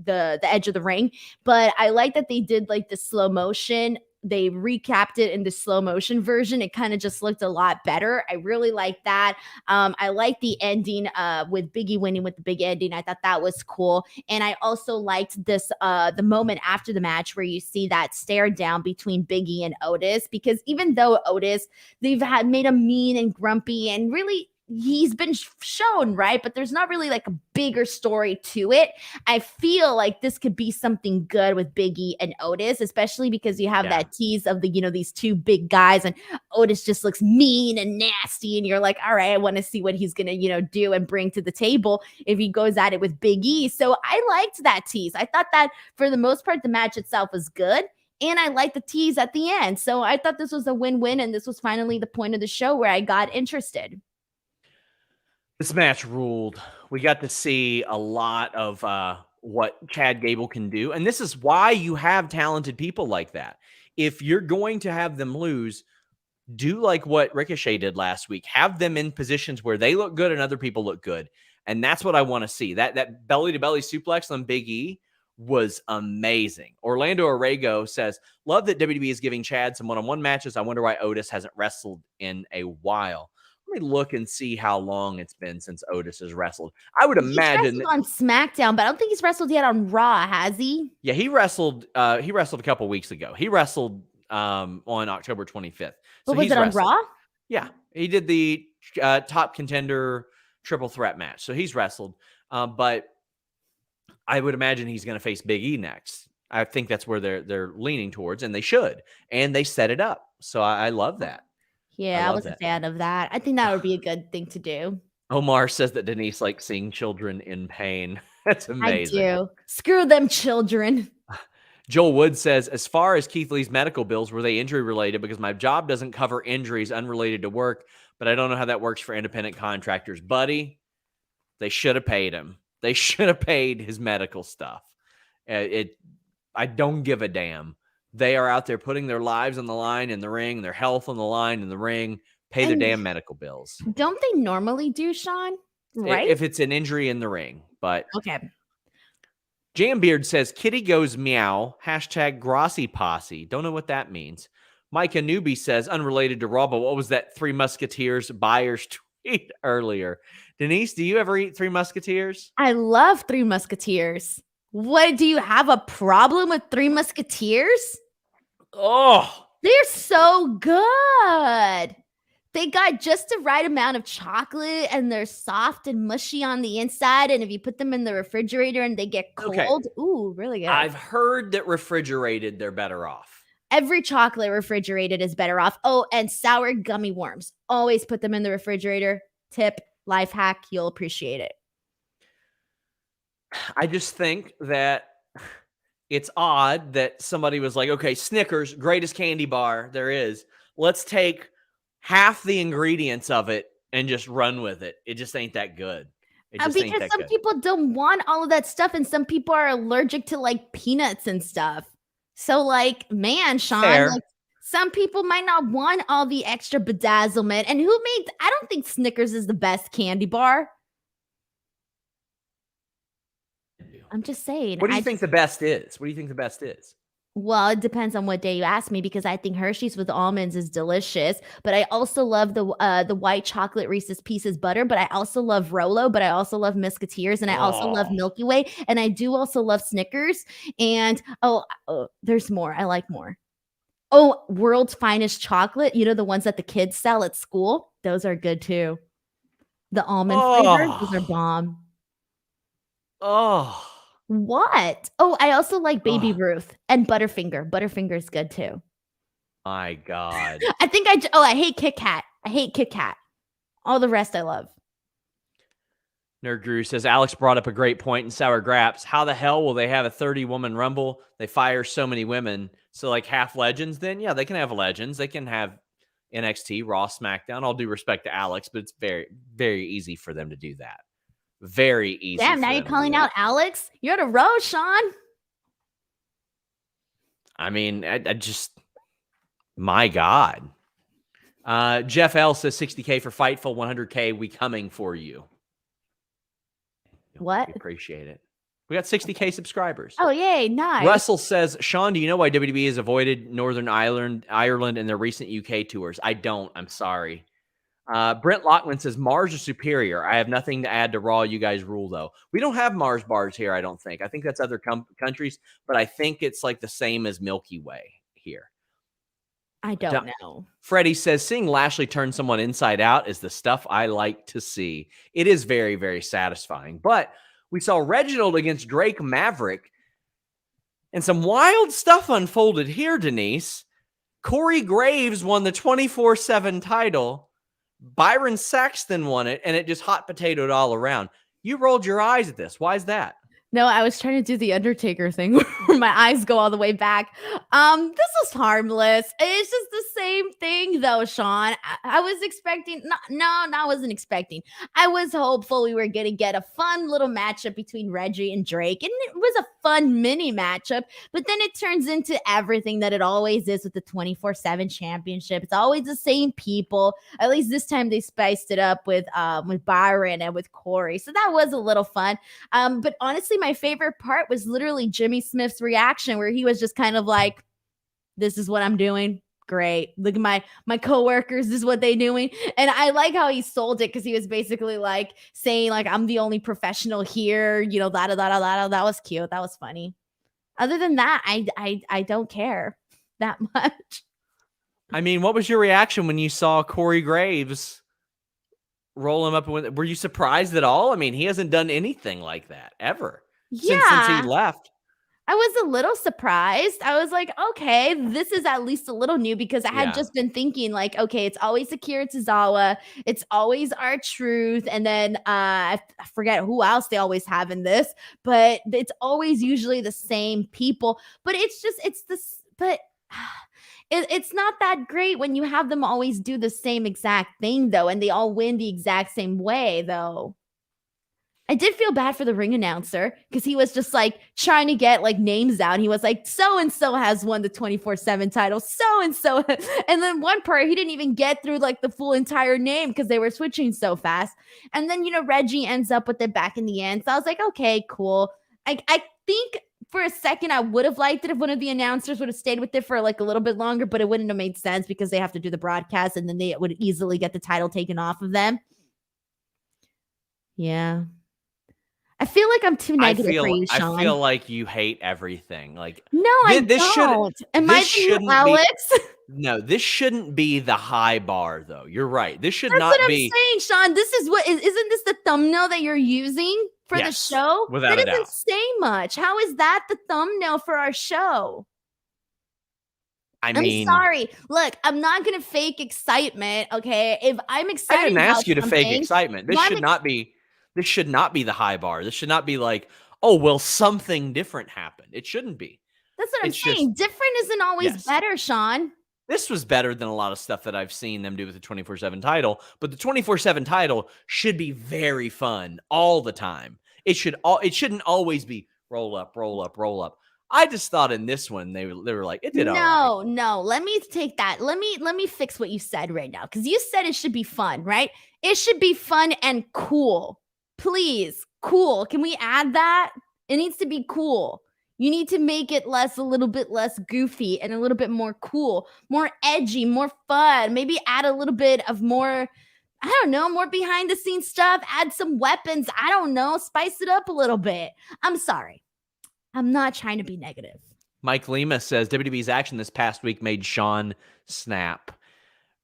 the edge of the ring. But I like that they did like the slow motion. They recapped it in the slow motion version. It kind of just looked a lot better. I really like that. I like the ending with Big E winning with the big ending. I thought that was cool. And I also liked this, the moment after the match where you see that stare down between Big E and Otis, because even though Otis, they've made him mean and grumpy and really he's been shown, right? But there's not really like a bigger story to it. I feel like this could be something good with Big E and Otis, especially because you have that tease of these two big guys, and Otis just looks mean and nasty, and you're like, all right, I want to see what he's gonna, do and bring to the table if he goes at it with Big E. So I liked that tease. I thought that for the most part, the match itself was good. And I liked the tease at the end. So I thought this was a win-win, and this was finally the point of the show where I got interested. This match ruled. We got to see a lot of what Chad Gable can do. And this is why you have talented people like that. If you're going to have them lose, do like what Ricochet did last week. Have them in positions where they look good and other people look good. And that's what I want to see. That belly-to-belly suplex on Big E was amazing. Orlando Arrego says, love that WWE is giving Chad some one-on-one matches. I wonder why Otis hasn't wrestled in a while. Let me look and see how long it's been since Otis has wrestled. I would imagine he's on SmackDown, but I don't think he's wrestled yet on Raw, has he? Yeah, he wrestled a couple weeks ago. He wrestled on October 25th. But was it on Raw? Yeah, he did the top contender triple threat match. So he's wrestled, but I would imagine he's going to face Big E next. I think that's where they're leaning towards, and they should. And they set it up. So I love that. Yeah, I was a fan of that. I think that would be a good thing to do. Omar says that Denise likes seeing children in pain. That's amazing. I do. Screw them children. Joel Wood says, as far as Keith Lee's medical bills, were they injury related? Because my job doesn't cover injuries unrelated to work, but I don't know how that works for independent contractors. Buddy, they should have paid him. They should have paid his medical stuff. I don't give a damn. They are out there putting their lives on the line in the ring, their health on the line in the ring. Pay their damn medical bills. Don't they normally do, Sean? Right? If it's an injury in the ring. But okay. Jambeard says, Kitty goes meow. # Grossi Posse. Don't know what that means. Micah Newbie says, unrelated to Raw, but what was that Three Musketeers buyer's tweet earlier? Denise, do you ever eat Three Musketeers? I love Three Musketeers. What, do you have a problem with Three Musketeers? Oh, they're so good. They got just the right amount of chocolate, and they're soft and mushy on the inside. And if you put them in the refrigerator and they get cold, ooh, really good. I've heard that refrigerated, they're better off. Every chocolate refrigerated is better off. Oh, and sour gummy worms. Always put them in the refrigerator. Tip, life hack, you'll appreciate it. I just think that it's odd that somebody was like, okay, Snickers, greatest candy bar there is. Let's take half the ingredients of it and just run with it. It just ain't that good. Because some people don't want all of that stuff, and some people are allergic to like peanuts and stuff. So like, man, Sean, like, some people might not want all the extra bedazzlement. And I don't think Snickers is the best candy bar. I'm just saying. What do you think the best is? What do you think the best is? Well, it depends on what day you ask me, because I think Hershey's with almonds is delicious. But I also love the white chocolate Reese's Pieces butter. But I also love Rolo. But I also love Musketeers, and I also love Milky Way, and I do also love Snickers. And there's more. I like more. Oh, World's Finest Chocolate. You know, the ones that the kids sell at school. Those are good too. The almond flavor. Those are bomb. Oh. What? Oh, I also like Baby Ruth and Butterfinger. Butterfinger's good too. My God. I think I hate Kit Kat. I hate Kit Kat. All the rest I love. Nerd Guru says, Alex brought up a great point in Sour Graps. How the hell will they have a 30-woman Rumble? They fire so many women. So like half legends then? Yeah, they can have legends. They can have NXT, Raw, SmackDown. All due respect to Alex, but it's very, very easy for them to do that. Very easy. Damn, now you're calling out Alex? You're at a row, Sean. I mean, I just, my God. Jeff L says $60K for Fightful, $100K. We coming for you. What? We appreciate it. We got 60K subscribers. Oh, yay. Nice. Russell says, Sean, do you know why WWE has avoided Northern Ireland in their recent UK tours? I don't. I'm sorry. Brent Lockman says, Mars is superior. I have nothing to add to Raw. You guys rule, though. We don't have Mars bars here, I don't think. I think that's other countries, but I think it's like the same as Milky Way here. I don't know. Freddie says, seeing Lashley turn someone inside out is the stuff I like to see. It is very, very satisfying. But we saw Reginald against Drake Maverick, and some wild stuff unfolded here, Denise. Corey Graves won the 24/7 title. Byron Saxton won it, and it just hot potatoed all around. You rolled your eyes at this. Why is that? No, I was trying to do the Undertaker thing where my eyes go all the way back. This was harmless. It's just the same thing though, Sean. I was expecting, I wasn't expecting. I was hopeful we were going to get a fun little matchup between Reggie and Drake. And it was a fun mini matchup, but then it turns into everything that it always is with the 24/7 championship. It's always the same people. At least this time they spiced it up with Byron and with Corey. So that was a little fun. But honestly, my favorite part was literally Jimmy Smith's reaction where he was just kind of like, this is what I'm doing. Great. Look at my coworkers. This is what they doing. And I like how he sold it because he was basically like saying like, I'm the only professional here. You know, that was cute. That was funny. Other than that, I don't care that much. I mean, what was your reaction when you saw Corey Graves roll him up? Were you surprised at all? I mean, he hasn't done anything like that ever. Since he left. I was a little surprised. I was like, okay, this is at least a little new because I had just been thinking like, okay, it's always Akira Tozawa. It's always R-Truth. And then I forget who else they always have in this, but it's always usually the same people. But it's not that great when you have them always do the same exact thing though. And they all win the exact same way though. I did feel bad for the ring announcer because he was just like trying to get like names out. He was like, so-and-so has won the 24/7 title. So-and-so. And then one part, he didn't even get through like the full entire name because they were switching so fast. And then, Reggie ends up with it back in the end. So I was like, okay, cool. I think for a second, I would have liked it if one of the announcers would have stayed with it for like a little bit longer, but it wouldn't have made sense because they have to do the broadcast and then they would easily get the title taken off of them. Yeah. I feel like I'm too negative for you, Sean. I feel like you hate everything. Like no, I don't. Am I being Alex? No, this shouldn't be the high bar, though. You're right. This should That's not what be. I'm saying, Sean. This is what isn't this the thumbnail that you're using for the show? Without that a doubt. Doesn't say much. How is that the thumbnail for our show? I'm sorry. Look, I'm not gonna fake excitement. Okay, if I'm excited, I didn't ask you to fake excitement. This should not be. This should not be the high bar. This should not be like, oh, well, something different happened. It shouldn't be. That's what I'm saying. Different isn't always better, Sean. This was better than a lot of stuff that I've seen them do with the 24/7 title, but the 24/7 title should be very fun all the time. It shouldn't always be roll up, roll up, roll up. I just thought in this one they were like, it did all right. No. Let me take that. Let me fix what you said right now because you said it should be fun, right? It should be fun and cool. Please, cool. Can we add that? It needs to be cool. You need to make it a little bit less goofy and a little bit more cool, more edgy, more fun. Maybe add a little bit of more, I don't know, more behind the scenes stuff. Add some weapons. I don't know. Spice it up a little bit. I'm sorry. I'm not trying to be negative. Mike Lima says WWE's action this past week made Sean snap.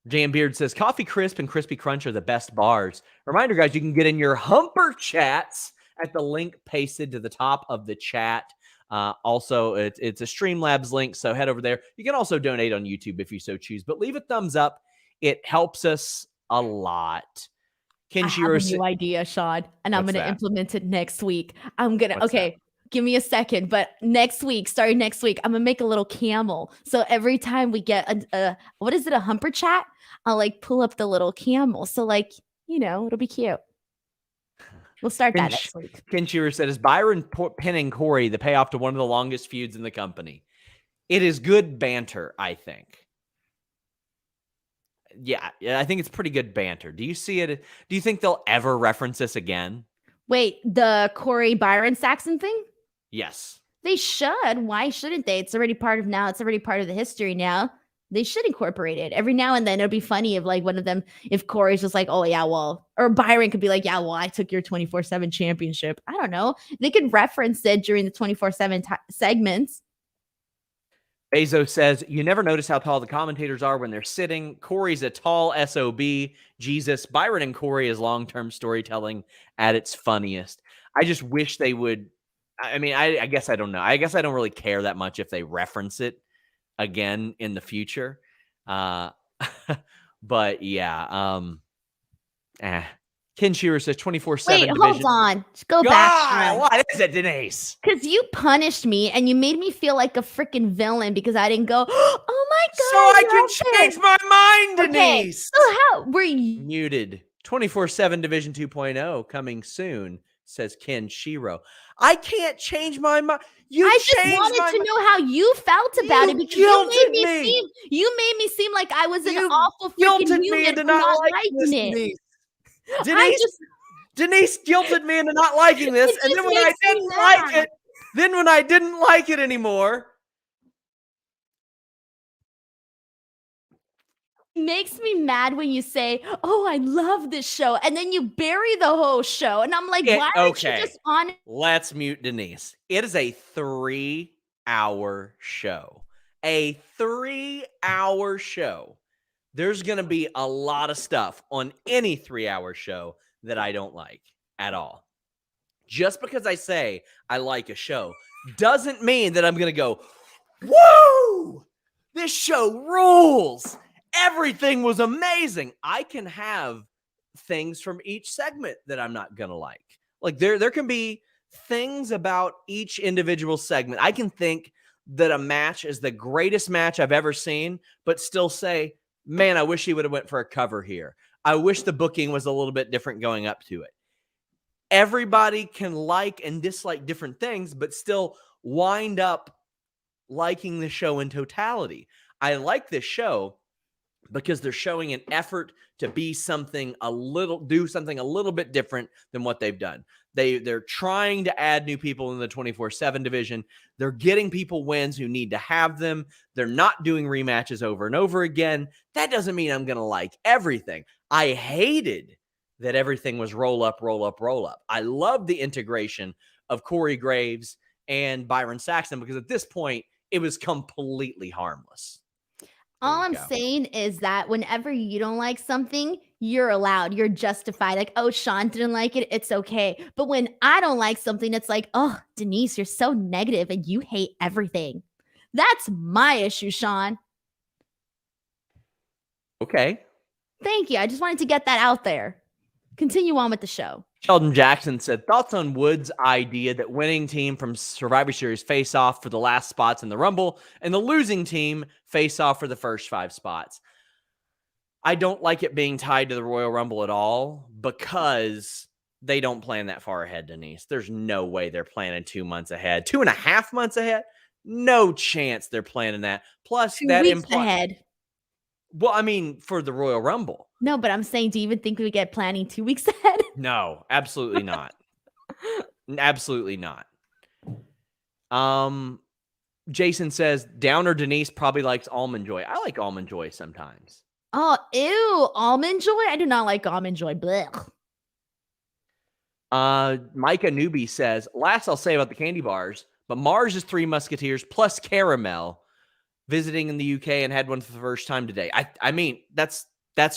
Jan Beard says, Coffee Crisp and Crispy Crunch are the best bars. Reminder, guys, you can get in your Humper Chats at the link pasted to the top of the chat. Also, it's a Streamlabs link, so head over there. You can also donate on YouTube if you so choose, but leave a thumbs up. It helps us a lot. I have a new idea, Sean, and I'm going to implement it next week. Give me a second, but starting next week, I'm gonna make a little camel. So every time we get a humper chat, I'll like pull up the little camel. So it'll be cute. We'll start that next week. Ken Shearer said, is Byron pinning Corey the payoff to one of the longest feuds in the company? It is good banter, I think. Yeah, I think it's pretty good banter. Do you see it? Do you think they'll ever reference this again? Wait, the Corey Byron Saxon thing? Yes. They should. Why shouldn't they? It's already part of the history now. They should incorporate it. Every now and then it'll be funny if like one of them, if Corey's just like, oh yeah, well, or Byron could be like, yeah, well, I took your 24/7 championship. I don't know. They could reference it during the 24/7 segments. Bezos says, you never notice how tall the commentators are when they're sitting. Corey's a tall SOB. Jesus, Byron and Corey is long-term storytelling at its funniest. I just wish they would. I mean, I guess I don't know. I guess I don't really care that much if they reference it again in the future. But yeah. Ken Shearer says 24/7 Wait, division. hold on. Just go back. What is it, Denise? Because you punished me and you made me feel like a freaking villain because I didn't go, oh my God. So I can change my mind, Denise. So how were you muted? 24/7 Division 2.0 coming soon, says Ken Shiro. I can't change my mind. I just wanted to know how you felt about it because you made me seem like I was an awful freaking human for not liking it. Denise guilted me into not liking this, and then when I didn't like it anymore, it makes me mad when you say, "Oh, I love this show," and then you bury the whole show, and I'm like, "Why aren't you just on it?" Let's mute Denise. It is a 3-hour show. A 3-hour show. There's going to be a lot of stuff on any 3-hour show that I don't like at all. Just because I say I like a show doesn't mean that I'm going to go, woo, this show rules. Everything was amazing. I can have things from each segment that I'm not going to like. Like there can be things about each individual segment. I can think that a match is the greatest match I've ever seen, but still say, man, I wish he would have went for a cover here. I wish the booking was a little bit different going up to it. Everybody can like and dislike different things, but still wind up liking the show in totality. I like this show because they're showing an effort to do something a little bit different than what they've done. They're trying to add new people in the 24/7 division. They're getting people wins who need to have them. They're not doing rematches over and over again. That doesn't mean I'm going to like everything. I hated that everything was roll up, roll up, roll up. I love the integration of Corey Graves and Byron Saxton because at this point, it was completely harmless. All I'm saying is that whenever you don't like something, you're allowed. You're justified. Like, oh, Sean didn't like it. It's okay. But when I don't like something, it's like, oh, Denise, you're so negative and you hate everything. That's my issue, Sean. Okay. Thank you. I just wanted to get that out there. Continue on with the show. Sheldon Jackson said, thoughts on Wood's idea that winning team from Survivor Series face off for the last spots in the Rumble and the losing team face off for the first 5 spots. I don't like it being tied to the Royal Rumble at all because they don't plan that far ahead, Denise. There's no way they're planning 2 months ahead. 2.5 months ahead? No chance they're planning that. Plus, 2 weeks ahead. Well, I mean, for the Royal Rumble. No, but I'm saying, do you even think we get planning 2 weeks ahead? No, absolutely not. Absolutely not. Jason says, Downer Denise probably likes Almond Joy. I like Almond Joy sometimes. Oh, ew. Almond Joy? I do not like Almond Joy. Blech. Micah Newbie says, last I'll say about the candy bars, but Mars is 3 Musketeers plus caramel visiting in the UK and had one for the first time today. I mean, that's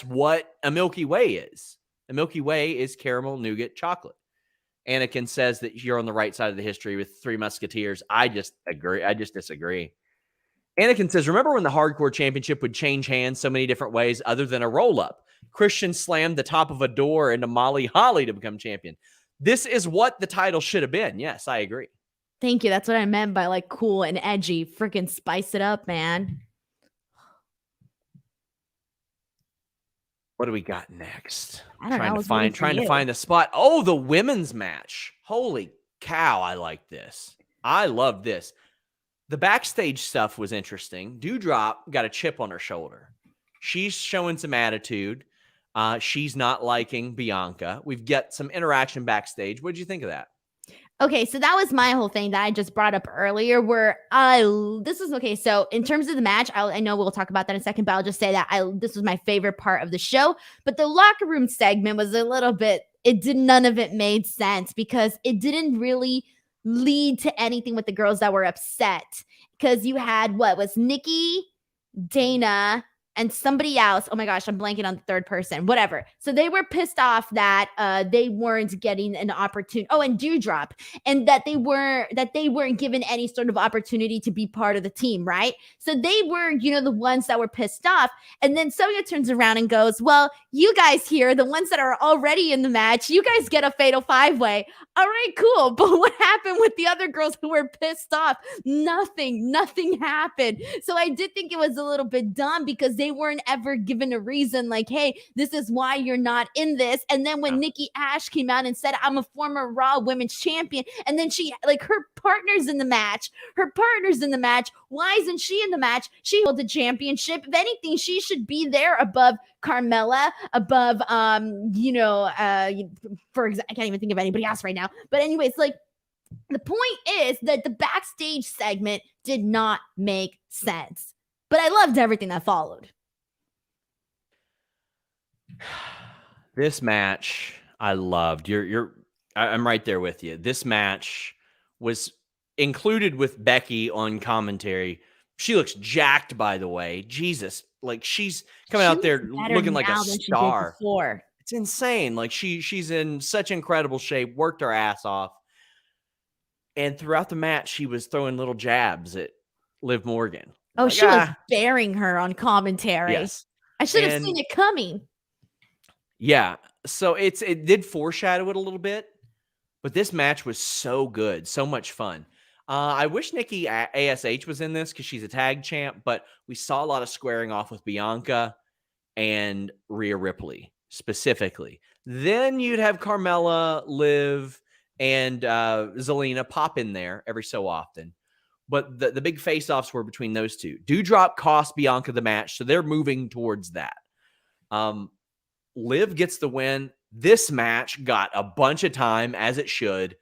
what a Milky Way is. A Milky Way is caramel, nougat, chocolate. Anakin says that you're on the right side of the history with 3 Musketeers. I just agree. I just disagree. Anakin says, remember when the Hardcore Championship would change hands so many different ways other than a roll-up? Christian slammed the top of a door into Molly Holly to become champion. This is what the title should have been. Yes, I agree. Thank you. That's what I meant by like cool and edgy. Freaking spice it up, man. What do we got next? I don't know. Trying to find the spot. Oh, the women's match. Holy cow, I like this. I love this. The backstage stuff was interesting. Dewdrop got a chip on her shoulder. She's showing some attitude. She's not liking Bianca. We've got some interaction backstage. What did you think of that? Okay, so that was my whole thing that I just brought up earlier where this is okay. So in terms of the match, I know we'll talk about that in a second, but I'll just say that this was my favorite part of the show. But the locker room segment was a little bit, none of it made sense because it didn't really lead to anything with the girls that were upset. Because you had what was Nikki, Dana, and somebody else. Oh my gosh, I'm blanking on the third person. Whatever. So they were pissed off that they weren't getting an opportunity. Oh, and Dewdrop, and that they weren't given any sort of opportunity to be part of the team, right? So they were, the ones that were pissed off. And then Sonya turns around and goes, "Well, you guys here, the ones that are already in the match, you guys get a fatal 5-way. All right, cool. But what happened with the other girls who were pissed off? Nothing happened. So I did think it was a little bit dumb because they weren't ever given a reason like, hey, this is why you're not in this. And then when Nikki Ash came out and said, I'm a former Raw Women's Champion, and then she, like, her partner's in the match. Why isn't she in the match? She held the championship. If anything, she should be there above Carmella, above, I can't even think of anybody else right now. But anyways, like, the point is that the backstage segment did not make sense. But I loved everything that followed. This match, I loved. I'm right there with you. This match was included with Becky on commentary. She looks jacked, by the way. Jesus, like she's coming out there looking like a star. It's insane. Like she's in such incredible shape, worked her ass off. And throughout the match, she was throwing little jabs at Liv Morgan. Oh, like, she was burying her on commentary. Yes. I should have seen it coming. Yeah. So it did foreshadow it a little bit, but this match was so good, so much fun. I wish Nikki ASH was in this because she's a tag champ, but we saw a lot of squaring off with Bianca and Rhea Ripley specifically. Then you'd have Carmella, Liv, and Zelina pop in there every so often. But the big face-offs were between those two. Dewdrop cost Bianca the match, so they're moving towards that. Liv gets the win. This match got a bunch of time, as it should.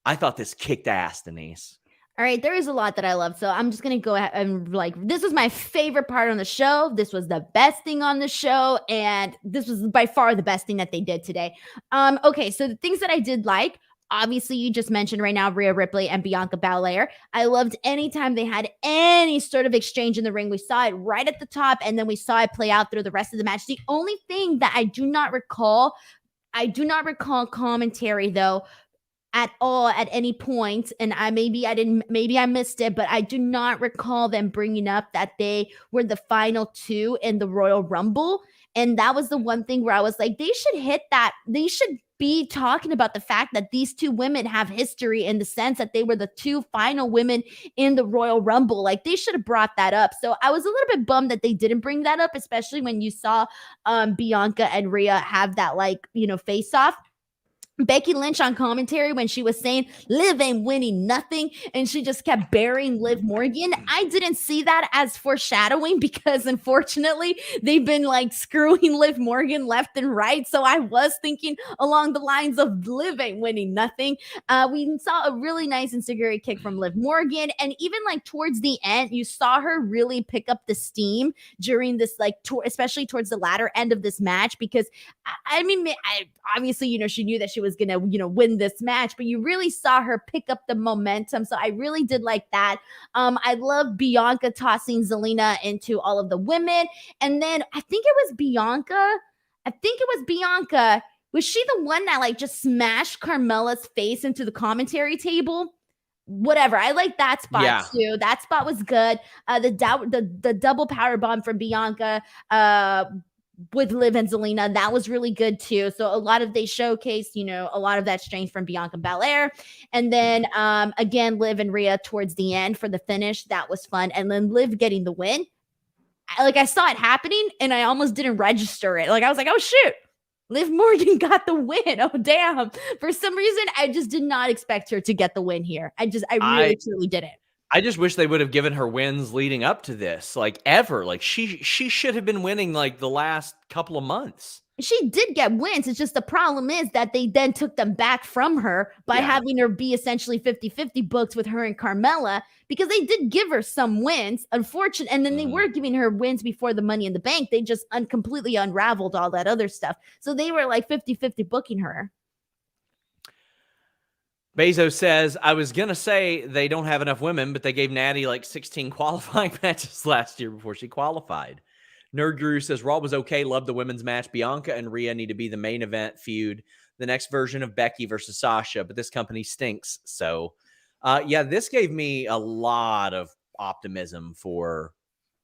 I thought this kicked ass, Denise. All right, there is a lot that I love, so I'm just going to go ahead and, this was my favorite part on the show. This was the best thing on the show, and this was by far the best thing that they did today. Okay, so the things that I did like, obviously, you just mentioned right now Rhea Ripley and Bianca Belair. I loved anytime they had any sort of exchange in the ring. We saw it right at the top, and then we saw it play out through the rest of the match. The only thing that I do not recall commentary, though, at all at any point, and maybe I missed it, but I do not recall them bringing up that they were the final two in the Royal Rumble. And that was the one thing where I was like, they should hit that. They should be talking about the fact that these two women have history in the sense that they were the two final women in the Royal Rumble. Like, they should have brought that up. So I was a little bit bummed that they didn't bring that up, especially when you saw Bianca and Rhea have that, face off. Becky Lynch on commentary when she was saying Liv ain't winning nothing, and she just kept burying Liv Morgan. I didn't see that as foreshadowing because unfortunately they've been screwing Liv Morgan left and right. So I was thinking along the lines of Liv ain't winning nothing. We saw a really nice insecurity kick from Liv Morgan, and even towards the end, you saw her really pick up the steam during this especially towards the latter end of this match because I obviously she knew that she was gonna win this match, but you really saw her pick up the momentum. So I really did like that. I love Bianca tossing Zelina into all of the women, and then I think it was Bianca. Was she the one that just smashed Carmella's face into the commentary table? Whatever. I like that spot too. That spot was good. The double power bomb from Bianca with Liv and Zelina, that was really good too. So they showcased, a lot of that strength from Bianca Belair. And then again, Liv and Rhea towards the end for the finish. That was fun. And then Liv getting the win. I saw it happening and I almost didn't register it. I was like, oh shoot, Liv Morgan got the win. Oh damn. For some reason, I just did not expect her to get the win here. I really truly didn't. I just wish they would have given her wins leading up to this, ever. She should have been winning the last couple of months. She did get wins. It's just the problem is that they then took them back from her by having her be essentially 50-50 booked with her and Carmella because they did give her some wins, unfortunately. And then they were giving her wins before the Money in the Bank. They just completely unraveled all that other stuff. So they were 50-50 booking her. Bezos says, I was going to say they don't have enough women, but they gave Natty like 16 qualifying matches last year before she qualified. Nerd Guru says, Raw was okay. Loved the women's match. Bianca and Rhea need to be the main event feud. The next version of Becky versus Sasha, but this company stinks. So, yeah, this gave me a lot of optimism for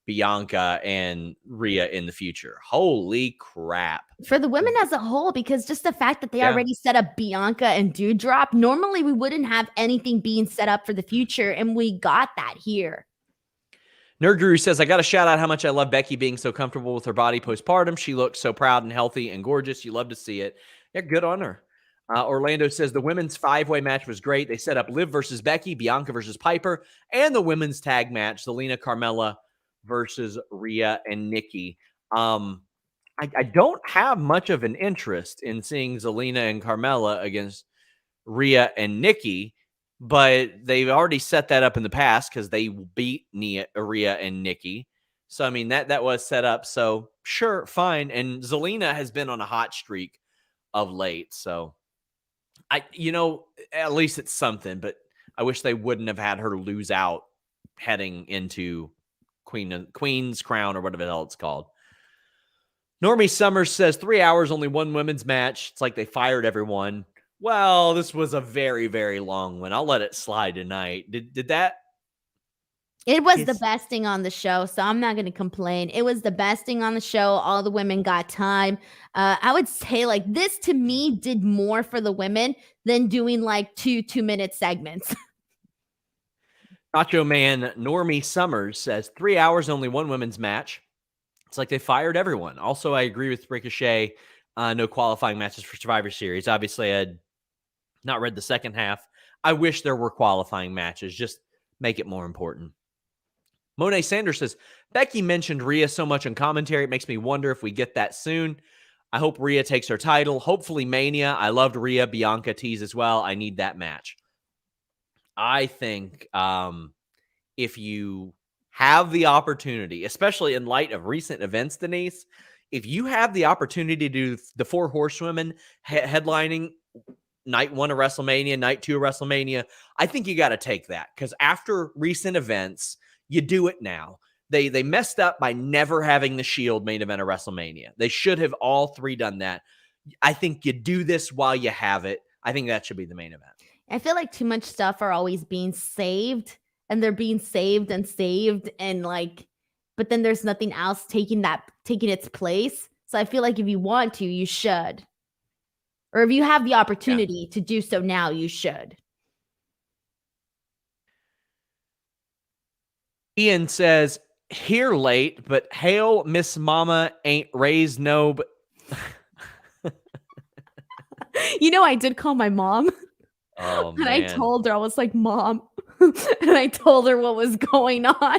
Bianca and Rhea in the future. Holy crap. For the women as a whole, because just the fact that they already set up Bianca and Doudrop, normally we wouldn't have anything being set up for the future, and we got that here. Nerd Guru says, I got to shout out how much I love Becky being so comfortable with her body postpartum. She looks so proud and healthy and gorgeous. You love to see it. Yeah, good on her. Orlando says the women's 5-way match was great. They set up Liv versus Becky, Bianca versus Piper, and the women's tag match, Zelina Carmella versus Rhea and Nikki. I don't have much of an interest in seeing Zelina and Carmella against Rhea and Nikki, but they've already set that up in the past because they beat Rhea and Nikki. So, I mean, that was set up. So, sure, fine. And Zelina has been on a hot streak of late. So, at least it's something, but I wish they wouldn't have had her lose out heading into Queen's Crown or whatever the hell it's called. Normie Summers says 3 hours, only one women's match. It's like they fired everyone. Well, this was a very, very long one. I'll let it slide tonight. Did that? It was the best thing on the show, so I'm not going to complain. It was the best thing on the show. All the women got time. I would say like this to me did more for the women than doing like 2-minute segments. Nacho Man Normie Summers says 3 hours, only one women's match. It's like they fired everyone. Also, I agree with Ricochet. No qualifying matches for Survivor Series. Obviously, I had not read the second half. I wish there were qualifying matches. Just make it more important. Monet Sanders says, Becky mentioned Rhea so much in commentary. It makes me wonder if we get that soon. I hope Rhea takes her title. Hopefully Mania. I loved Rhea. Bianca tease as well. I need that match. I think if you have the opportunity, especially in light of recent events, Denise, if you have the opportunity to do the 4 horsewomen headlining night 1 of WrestleMania, night 2 of WrestleMania, I think you got to take that because after recent events, you do it now. They messed up by never having the Shield main event of WrestleMania. They should have all 3 done that. I think you do this while you have it. I think that should be the main event. I feel like too much stuff are always being saved, and they're being saved and like, but then there's nothing else taking its place. So I feel like if you want to, you should. Or if you have the opportunity to do so now, you should. Ian says, here late, but hail Miss Mama ain't raised no. But I did call my mom. Oh, and man. I told her, I was like, Mom. And I told her what was going on.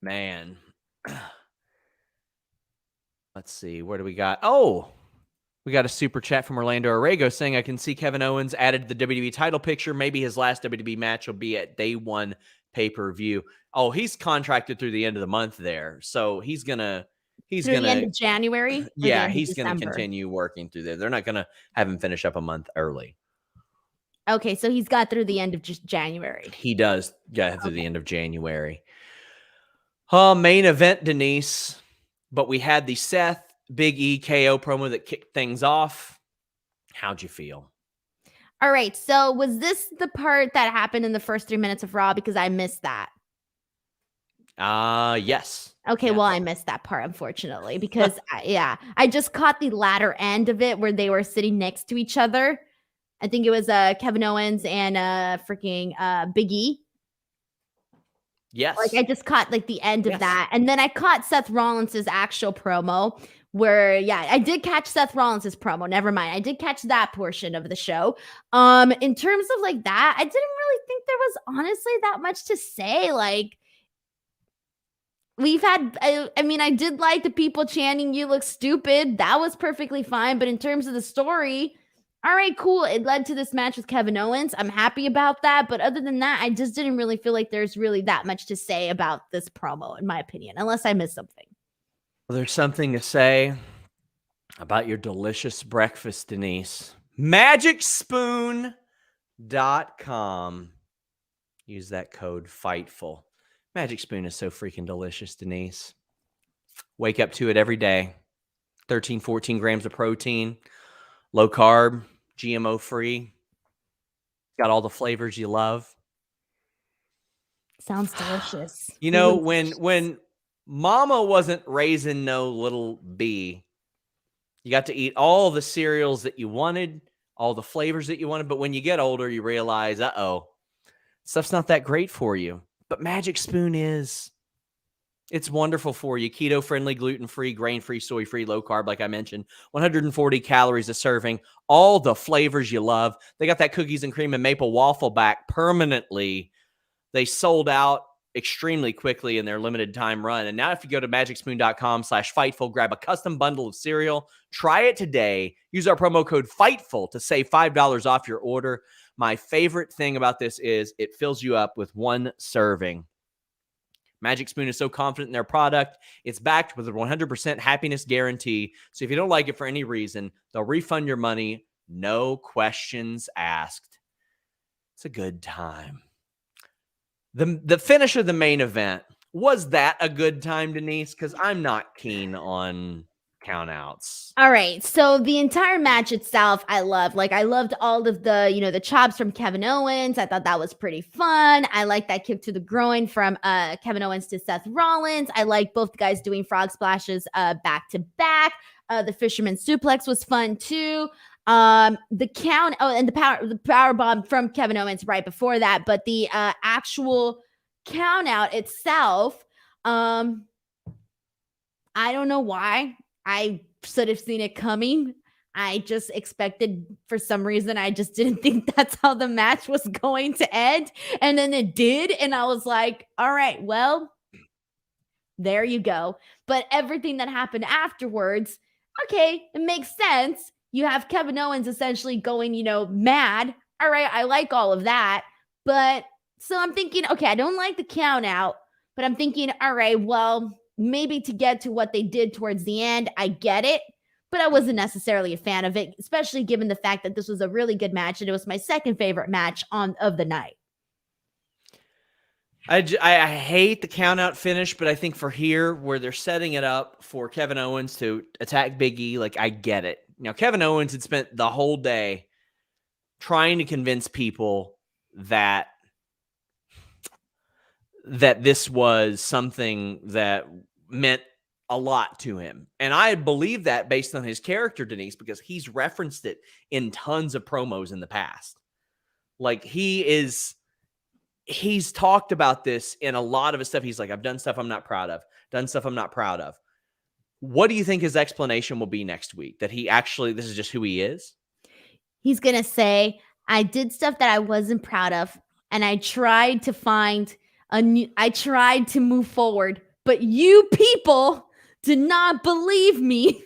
Man. Let's see. Where do we got? Oh, we got a super chat from Orlando Arrego saying, I can see Kevin Owens added to the WWE title picture. Maybe his last WWE match will be at day 1 pay-per-view. Oh, he's contracted through the end of the month there. So he's going to the end of January. Yeah, he's going to continue working through there. They're not going to have him finish up a month early. Okay, so he's got through the end of just January. He does get through the end of January. Main event, Denise. But we had the Seth Big E KO promo that kicked things off. How'd you feel? All right, so was this the part that happened in the first 3 minutes of Raw? Because I missed that. Yes. Okay, well, I missed that part, unfortunately, because I just caught the latter end of it where they were sitting next to each other. I think it was Kevin Owens and freaking Big E. Yes. Like I just caught like the end of that. And then I caught Seth Rollins' actual promo where, I did catch Seth Rollins' promo. Never mind. I did catch that portion of the show. In terms of like that, I didn't really think there was honestly that much to say. Like, we've had, I did like the people chanting, you look stupid. That was perfectly fine. But in terms of the story, all right, cool. It led to this match with Kevin Owens. I'm happy about that. But other than that, I just didn't really feel like there's really that much to say about this promo, in my opinion, unless I missed something. Well, there's something to say about your delicious breakfast, Denise. MagicSpoon.com. Use that code Fightful. Magic Spoon is so freaking delicious, Denise. Wake up to it every day. 13, 14 grams of protein, low carb, GMO free. Got all the flavors you love. Sounds delicious. You know, when mama wasn't raising no little bee, you got to eat all the cereals that you wanted, all the flavors that you wanted. But when you get older, you realize, stuff's not that great for you. But Magic Spoon is. It's wonderful for you. Keto-friendly, gluten-free, grain-free, soy-free, low-carb, like I mentioned. 140 calories a serving. All the flavors you love. They got that cookies and cream and maple waffle back permanently. They sold out extremely quickly in their limited time run. And now if you go to magicspoon.com/Fightful, grab a custom bundle of cereal, try it today. Use our promo code Fightful to save $5 off your order. My favorite thing about this is it fills you up with one serving. Magic Spoon is so confident in their product. It's backed with a 100% happiness guarantee. So if you don't like it for any reason, they'll refund your money. No questions asked. It's a good time. The finish of the main event, was that a good time, Denise? Because I'm not keen on countouts. All right. So the entire match itself, I loved. Like, I loved all of the, the chops from Kevin Owens. I thought that was pretty fun. I like that kick to the groin from Kevin Owens to Seth Rollins. I like both guys doing frog splashes back to back. The fisherman suplex was fun too. The count, and the power bomb from Kevin Owens right before that. But the actual count out itself, I don't know why. I should have seen it coming. I just expected, for some reason, I just didn't think that's how the match was going to end. And then it did. And I was like, all right, well, there you go. But everything that happened afterwards, okay, it makes sense. You have Kevin Owens essentially going, mad. All right, I like all of that. But so I'm thinking, okay, I don't like the count out, but I'm thinking, all right, well, maybe to get to what they did towards the end, I get it, but I wasn't necessarily a fan of it, especially given the fact that this was a really good match and it was my second favorite match of the night. I hate the count-out finish, but I think for here, where they're setting it up for Kevin Owens to attack Big E, like, I get it. Now, Kevin Owens had spent the whole day trying to convince people that this was something that meant a lot to him. And I believe that based on his character, Denise, because he's referenced it in tons of promos in the past. Like, he's talked about this in a lot of his stuff. He's like, I've done stuff I'm not proud of, done stuff I'm not proud of. What do you think his explanation will be next week? That he actually, this is just who he is? He's going to say, I did stuff that I wasn't proud of, and I tried to find I tried to move forward, but you people did not believe me.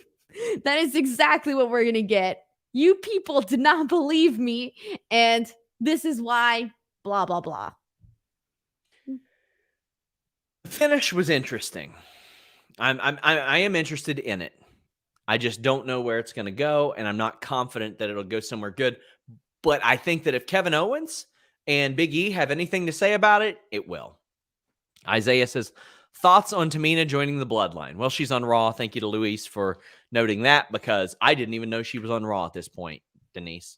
That is exactly what we're going to get. You people did not believe me, and this is why, blah, blah, blah. The finish was interesting. I am interested in it. I just don't know where it's going to go, and I'm not confident that it'll go somewhere good. But I think that if Kevin Owens and Big E have anything to say about it, it will. Isaiah says, thoughts on Tamina joining the Bloodline? Well, she's on Raw. Thank you to Luis for noting that, because I didn't even know she was on Raw at this point, Denise.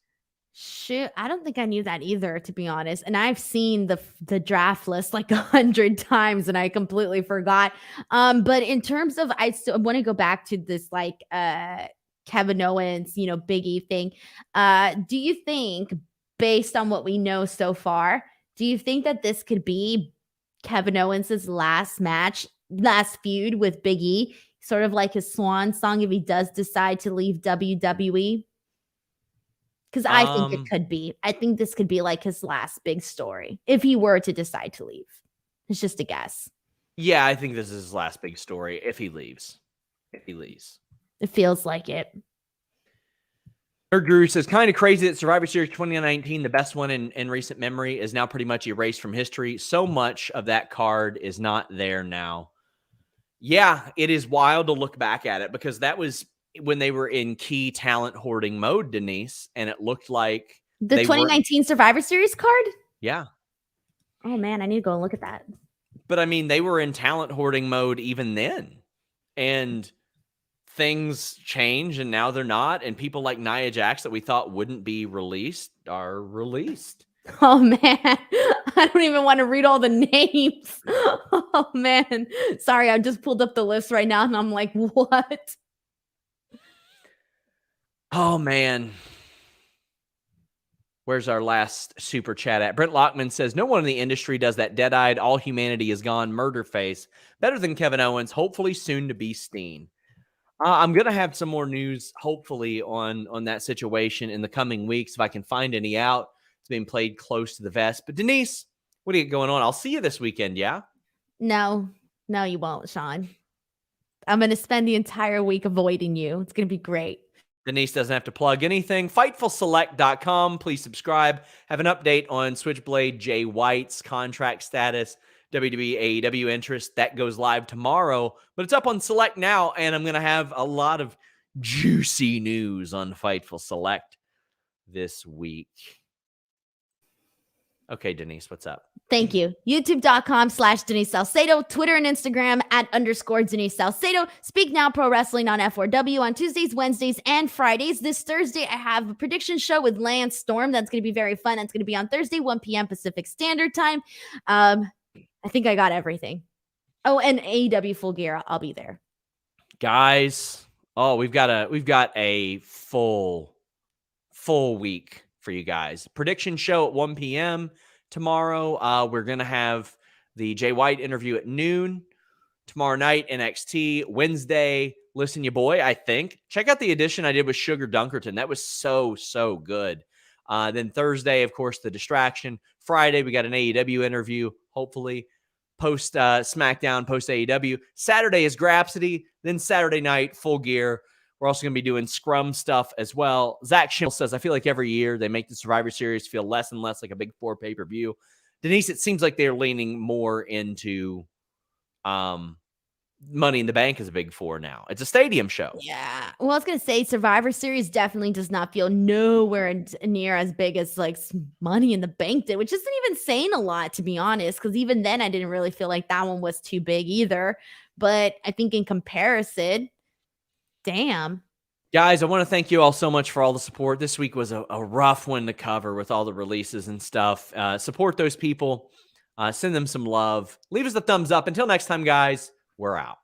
Shoot, I don't think I knew that either, to be honest. And I've seen the draft list like 100 times and I completely forgot. But in terms of, I still want to go back to this like Kevin Owens, Big E thing. Do you think, based on what we know so far, do you think that this could be Kevin Owens' last feud with Big E? Sort of like his swan song if he does decide to leave WWE? Because I think it could be. I think this could be like his last big story if he were to decide to leave. It's just a guess. Yeah, I think this is his last big story if he leaves. It feels like it. Nerd Guru says, kind of crazy that Survivor Series 2019, the best one in recent memory, is now pretty much erased from history. So much of that card is not there now. Yeah, it is wild to look back at it, because that was when they were in key talent hoarding mode, Denise, and it looked like the 2019 Survivor Series card. Yeah. Oh man, I need to go and look at that. But I mean, they were in talent hoarding mode even then, and things change, and now they're not. And people like Nia Jax that we thought wouldn't be released are released. Oh man, I don't even want to read all the names. Oh man, sorry, I just pulled up the list right now, and I'm like, what? Oh man. Where's our last super chat at? Brent Lockman says, no one in the industry does that dead-eyed, all humanity is gone murder face better than Kevin Owens, hopefully soon to be Steen. I'm going to have some more news, hopefully, on that situation in the coming weeks, if I can find any out. It's being played close to the vest. But Denise, what do you got going on? I'll see you this weekend, yeah? No, you won't, Sean. I'm going to spend the entire week avoiding you. It's going to be great. Denise doesn't have to plug anything. FightfulSelect.com. Please subscribe. Have an update on Switchblade Jay White's contract status, WWE AEW interest. That goes live tomorrow, but it's up on Select now, and I'm going to have a lot of juicy news on Fightful Select this week. Okay, Denise, what's up? Thank you. YouTube.com/Denise Salcedo, Twitter and Instagram @_Denise Salcedo. Speak Now Pro Wrestling on F4W on Tuesdays, Wednesdays, and Fridays. This Thursday, I have a prediction show with Lance Storm. That's going to be very fun. That's going to be on Thursday, 1 p.m. Pacific Standard Time. I think I got everything. Oh, and AEW Full Gear. I'll be there. Guys, we've got a full week for you guys. Prediction show at 1 p.m. tomorrow. We're going to have the Jay White interview at noon. Tomorrow night, NXT. Wednesday, Listen Ya Boy, I think. Check out the edition I did with Sugar Dunkerton. That was so good. Then Thursday, of course, the distraction. Friday, we got an AEW interview, hopefully. Post SmackDown, post AEW. Saturday is Grapsody. Then Saturday night, Full Gear. We're also going to be doing Scrum stuff as well. Zach Schimmel says, I feel like every year they make the Survivor Series feel less and less like a big 4 pay-per-view. Denise, it seems like they're leaning more into Money in the Bank as a big 4 now. It's a stadium show. Yeah. Well, I was going to say Survivor Series definitely does not feel nowhere near as big as like Money in the Bank did, which isn't even saying a lot, to be honest, because even then I didn't really feel like that one was too big either. But I think in comparison, damn. Guys, I want to thank you all so much for all the support. This week was a rough one to cover with all the releases and stuff. Support those people. Send them some love. Leave us a thumbs up. Until next time, guys, we're out.